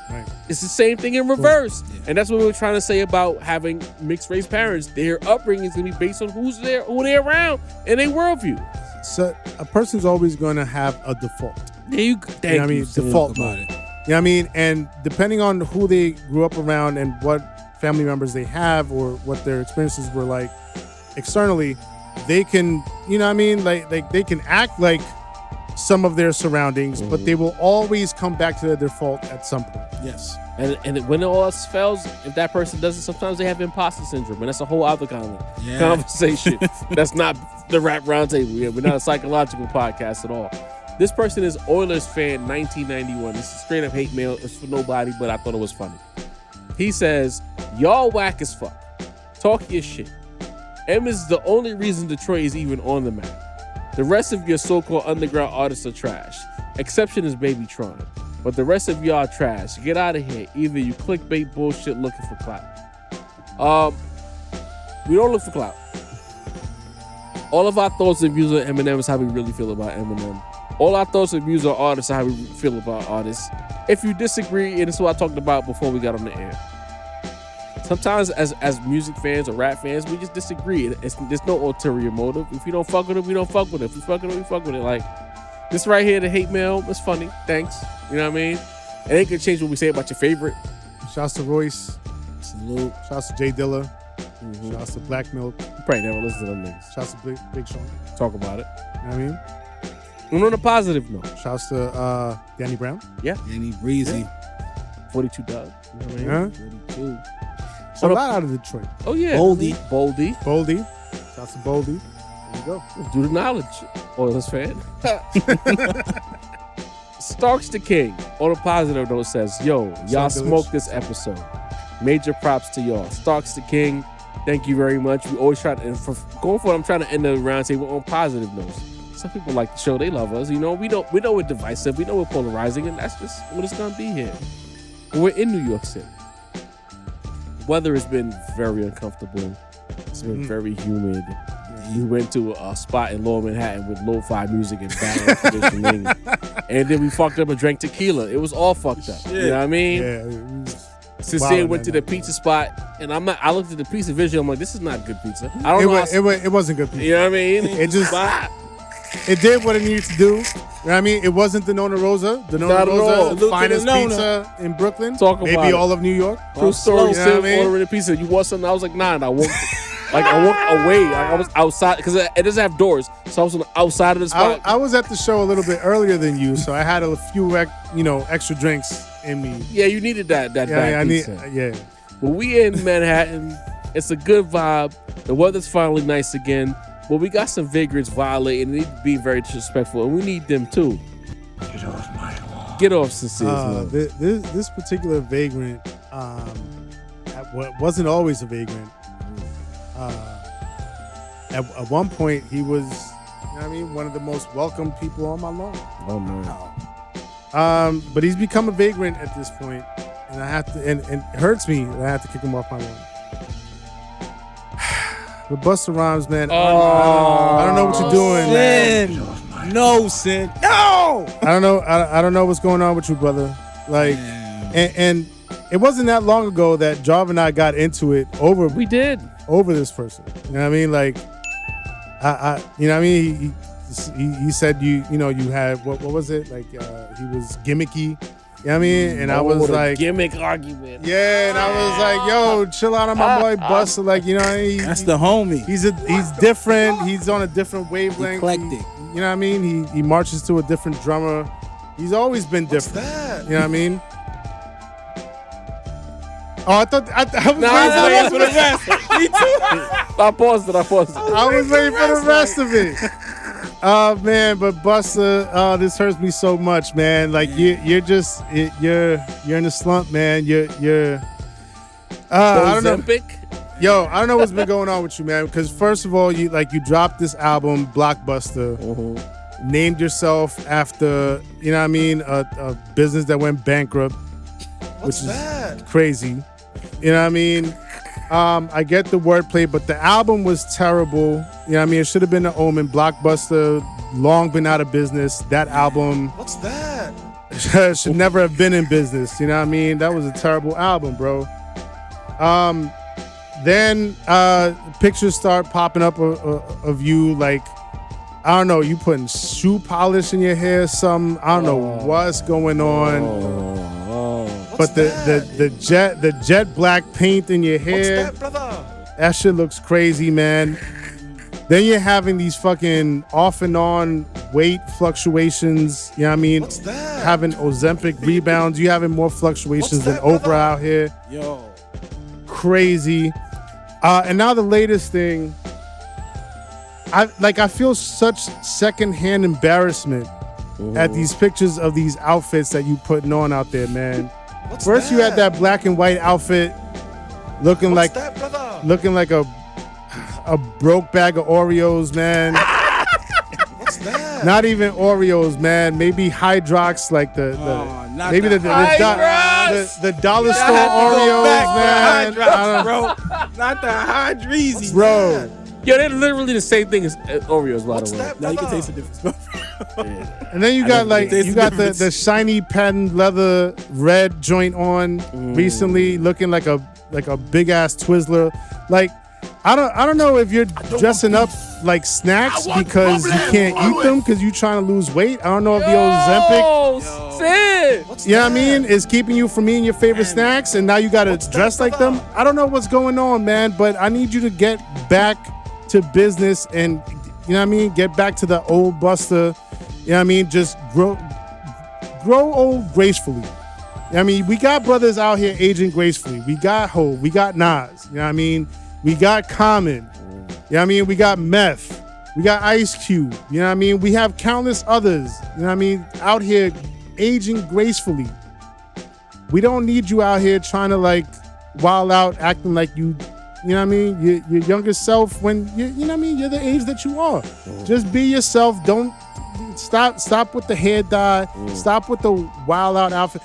it's the same thing in reverse. Yeah. And that's what we were trying to say about having mixed race parents. Their upbringing is gonna be based on who they're around and their worldview. So a person's always gonna have a default. There you go. You know what I mean? Default mode. You know what I mean? And depending on who they grew up around and what family members they have or what their experiences were like externally, they can, you know what I mean? Like they can act like some of their surroundings, but they will always come back to their default at some point. Yes. And when all else fails, if that person doesn't, sometimes they have imposter syndrome, and that's a whole other kind of conversation. That's not the rap roundtable. We're not a psychological podcast at all. This person is Oilers fan 1991. This is straight up hate mail. It's for nobody, but I thought it was funny. He says, y'all whack as fuck. Talk your shit. M is the only reason Detroit is even on the map. The rest of your so-called underground artists are trash. Exception is Babytron. But the rest of y'all trash. Get out of here. Either you clickbait bullshit looking for clout. We don't look for clout. All of our thoughts and views on Eminem is how we really feel about Eminem. All our thoughts and views on artists are how we feel about artists. If you disagree, and it's what I talked about before we got on the air. Sometimes as music fans or rap fans, we just disagree. There's no ulterior motive. If you don't fuck with it, we don't fuck with it. If we fuck with it, we fuck with it. Like, This right here, the hate mail, it's funny. Thanks. You know what I mean? It ain't gonna change what we say about your favorite. Shouts to Royce. Salute. Shouts to Jay Dilla. Shouts to Black Milk. You probably never listen to them niggas. Shouts to Big Sean. Talk about it. You know what I mean? And on a positive note, Shouts to Danny Brown. Danny Breezy. 42 Doug. You know what I mean? Huh? 42. It's a lot out of Detroit. Oh, yeah. Boldy. Boldy. Shouts to Boldy. There you go. Do the knowledge. Oilers fan. Starks the King, on a positive note, says, yo, y'all smoked this episode. Major props to y'all. Starks the King, thank you very much. We always try to, and for going forward, I'm trying to end the roundtable on positive notes. Some people like the show, they love us. You know, we know we're divisive, we know we're polarizing, and that's just what it's gonna be here. We're in New York City. Weather has been very uncomfortable. It's been very humid. We went to a spot in Lower Manhattan with lo-fi music and bad air conditioning. And then we fucked up and drank tequila. It was all fucked up. You know what I mean? Yeah. Sincere went to the pizza spot, and I looked at the pizza visual. I'm like, this is not good pizza. I don't know. It wasn't good pizza. You know what I mean? It just it did what it needed to do. You know what I mean? It wasn't the Nona Rosa. The Nona Rosa, finest pizza in Brooklyn. Talk about maybe it. all of New York. True story. You know what I mean? Ordering a pizza. You want something? I was like, nah. And I walked. I walked away. I was outside because it doesn't have doors, so I was on the outside of the spot. I was at the show a little bit earlier than you, so I had a few, extra drinks in me. Yeah, you needed that bad pizza. Yeah. But we in Manhattan. It's a good vibe. The weather's finally nice again. But we got some vagrants violating. They need to be very disrespectful, and we need them too. Get off my lawn. Get off, Sincere. This particular vagrant wasn't always a vagrant. At one point, he was, one of the most welcome people on my lawn. Oh man. But he's become a vagrant at this point, and I have to, and it hurts me that I have to kick him off my lawn. But Busta Rhymes, man, I don't know what you're doing, man. No, Sin. No! I don't know what's going on with you, brother. Like, and it wasn't that long ago that Jarv and I got into it over. We did. Over this person. You know what I mean? Like, you know what I mean? He said you had, what was it? Like, he was gimmicky. You know what I mean? And I was like, gimmick argument. Yeah, and I was like, yo, chill out on my boy Busta. Like, that's the homie. He's different. He's on a different wavelength. Eclectic. You know what I mean? He marches to a different drummer. He's always been different. You know what I mean? Oh, I thought I was waiting for the rest. Me too. I paused it. I was waiting for the rest of it. Oh man, but Busta, this hurts me so much, man. Like you're in a slump, man. You're I don't know. Yo, I don't know what's been going on with you, man. Because first of all, you dropped this album, Blockbuster. Mm-hmm. Named yourself after, you know what I mean, a business that went bankrupt, which is crazy. You know what I mean? I get the wordplay, but the album was terrible. You know what I mean? It should have been an Omen. Blockbuster, long been out of business. That album should never have been in business. You know what I mean? That was a terrible album, bro. Then pictures start popping up of you, like, I don't know, you putting shoe polish in your hair, something. I don't know what's going on. But the jet black paint in your hair, that shit looks crazy, man. Then you're having these fucking off and on weight fluctuations. You know what I mean? Having Ozempic rebounds. You having more fluctuations than Oprah out here. Yo. Crazy. And now the latest thing, I feel such secondhand embarrassment at these pictures of these outfits that you putting on out there, man. First you had that black and white outfit looking like a broke bag of Oreos, man. What's that? Not even Oreos, man. Maybe Hydrox, like the dollar store Oreos, man. Bro. Not the Hydreezy, bro. Yo, they're literally the same thing as Oreos, by the way. Now you can taste the difference. And then you got the shiny patent leather red joint on recently, looking like a big ass Twizzler. Like, I don't know if you're dressing up like snacks because you can't eat them because you're trying to lose weight. I don't know if the Ozempic, Sid. you know what I mean, is keeping you from eating your favorite snacks and now you got to dress like them. I don't know what's going on, man, but I need you to get back to business and, you know what I mean, get back to the old Buster. You know what I mean? Just grow old gracefully. You know what I mean? We got brothers out here aging gracefully. We got Hov, we got Nas. You know what I mean? We got Common. You know what I mean? We got Meth. We got Ice Cube. You know what I mean? We have countless others. You know what I mean? Out here aging gracefully. We don't need you out here trying to like wild out, acting like you know what I mean? Your younger self when you know what I mean? You're the age that you are. Just be yourself. Don't stop with the hair dye. Stop with the wild out outfit.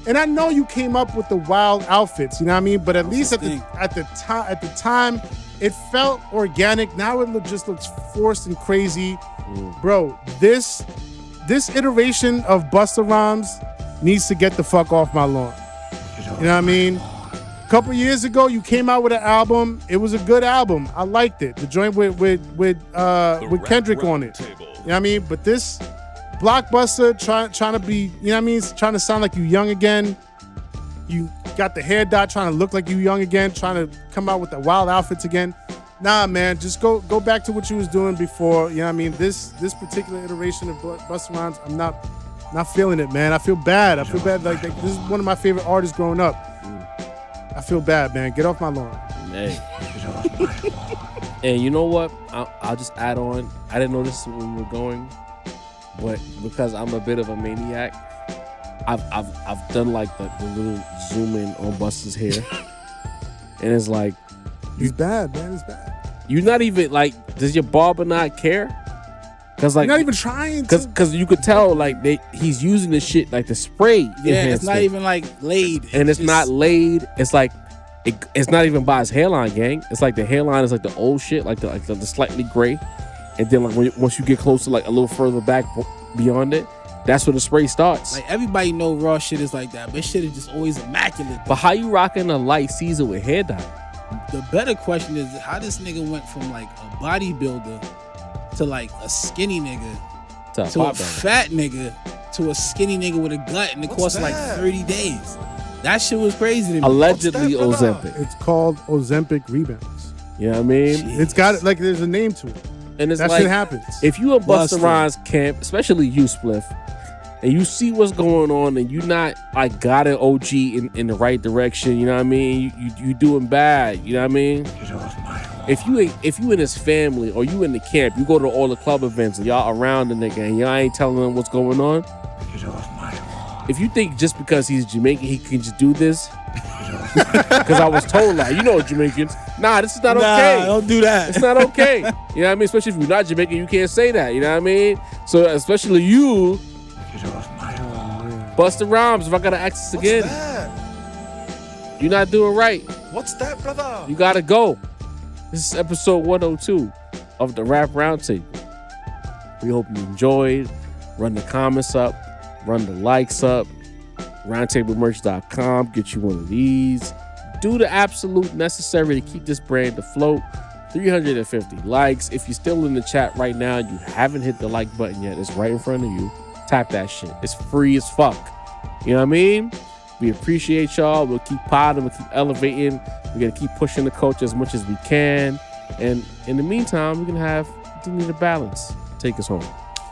And I know you came up with the wild outfits, you know what I mean? But at least at the time, it felt organic. Now it just looks forced and crazy. Bro, this iteration of Busta Rhymes needs to get the fuck off my lawn. You know what I mean? A couple years ago, you came out with an album. It was a good album. I liked it. The joint with Kendrick on it. You know what I mean? But this Blockbuster trying to be, you know what I mean? Trying to sound like you young again. You got the hair dye trying to look like you young again, trying to come out with the wild outfits again. Nah, man, just go back to what you was doing before. You know what I mean? This particular iteration of Busta Rhymes, I'm not feeling it, man. I feel bad. Like this is one of my favorite artists growing up. I feel bad, man. Get off my lawn. Hey. And you know what? I'll just add on. I didn't know this is where we were going, but because I'm a bit of a maniac, I've done like the little zoom in on Busta's hair, and it's like, it's bad, man. It's bad. You're not even like. Does your barber not care? Cause like you're not even trying to. Cause you could tell like he's using the shit like the spray. Yeah, it's not even like laid. And it's not laid. It's like it's not even by his hairline, gang. It's like the hairline is like the old shit, like the slightly gray. And then like once you get closer, like a little further back beyond it, that's where the spray starts. Like everybody know raw shit is like that, but shit is just always immaculate. But how you rocking a light Caesar with hair dye? The better question is how this nigga went from like a bodybuilder to like a skinny nigga to a fat nigga to a skinny nigga with a gut in the course of like 30 days. That shit was crazy to me. Allegedly Ozempic. It's called Ozempic Rebounds. You know what I mean? Jeez. It's got like there's a name to it. And it's that like, shit happens. If you in Busta Rhymes camp, especially you, Spliff, and you see what's going on and you not like got an OG in the right direction, you know what I mean? You doing bad, you know what I mean? If you in his family or you in the camp, you go to all the club events and y'all around the nigga and y'all ain't telling him what's going on. If you think just because he's Jamaican he can just do this, because I was told like, you know Jamaicans, nah, this is not okay. Don't do that. It's not okay. You know what I mean? Especially if you're not Jamaican, you can't say that. You know what I mean? So especially you, Busta Rhymes, if I gotta ask this again, you're not doing right. What's that, brother? You gotta go. This is episode 102 of the Rap Roundtable. We hope you enjoyed. Run the comments up, run the likes up. Roundtablemerch.com. Get you one of these. Do the absolute necessary to keep this brand afloat. 350 likes. If you're still in the chat right now and you haven't hit the like button yet, it's right in front of you. Tap that shit. It's free as fuck. You know what I mean? We appreciate y'all. We'll keep podding. We'll keep elevating. We're going to keep pushing the culture as much as we can. And in the meantime, we're going to need a balance. Take us home.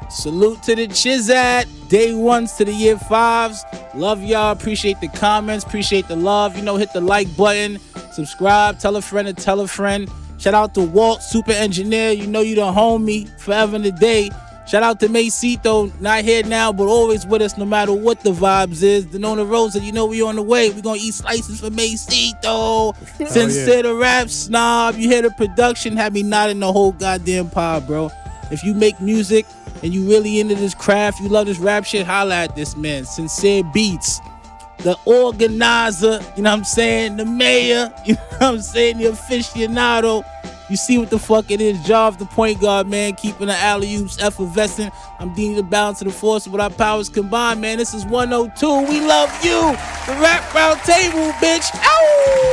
Salute to the Chizat. Day ones to the year fives. Love y'all. Appreciate the comments. Appreciate the love. You know, hit the like button. Subscribe. Tell a friend to tell a friend. Shout out to Walt, super engineer. You know you the homie. Forever and a day. Shout out to Macito, not here now, but always with us no matter what the vibes is. Denona Rosa, you know we on the way. We gonna eat slices for Macito. Sincere the rap snob. You hear the production, have me nodding the whole goddamn pod, bro. If you make music and you really into this craft, you love this rap shit, holla at this man. Sincere Beats. The organizer, you know what I'm saying? The mayor, you know what I'm saying? The aficionado. You see what the fuck it is. Job the point guard, man. Keeping the alley-oops effervescent. I'm dealing the balance of the force with our powers combined, man. This is 102. We love you. The Rap Round Table, bitch. Ow!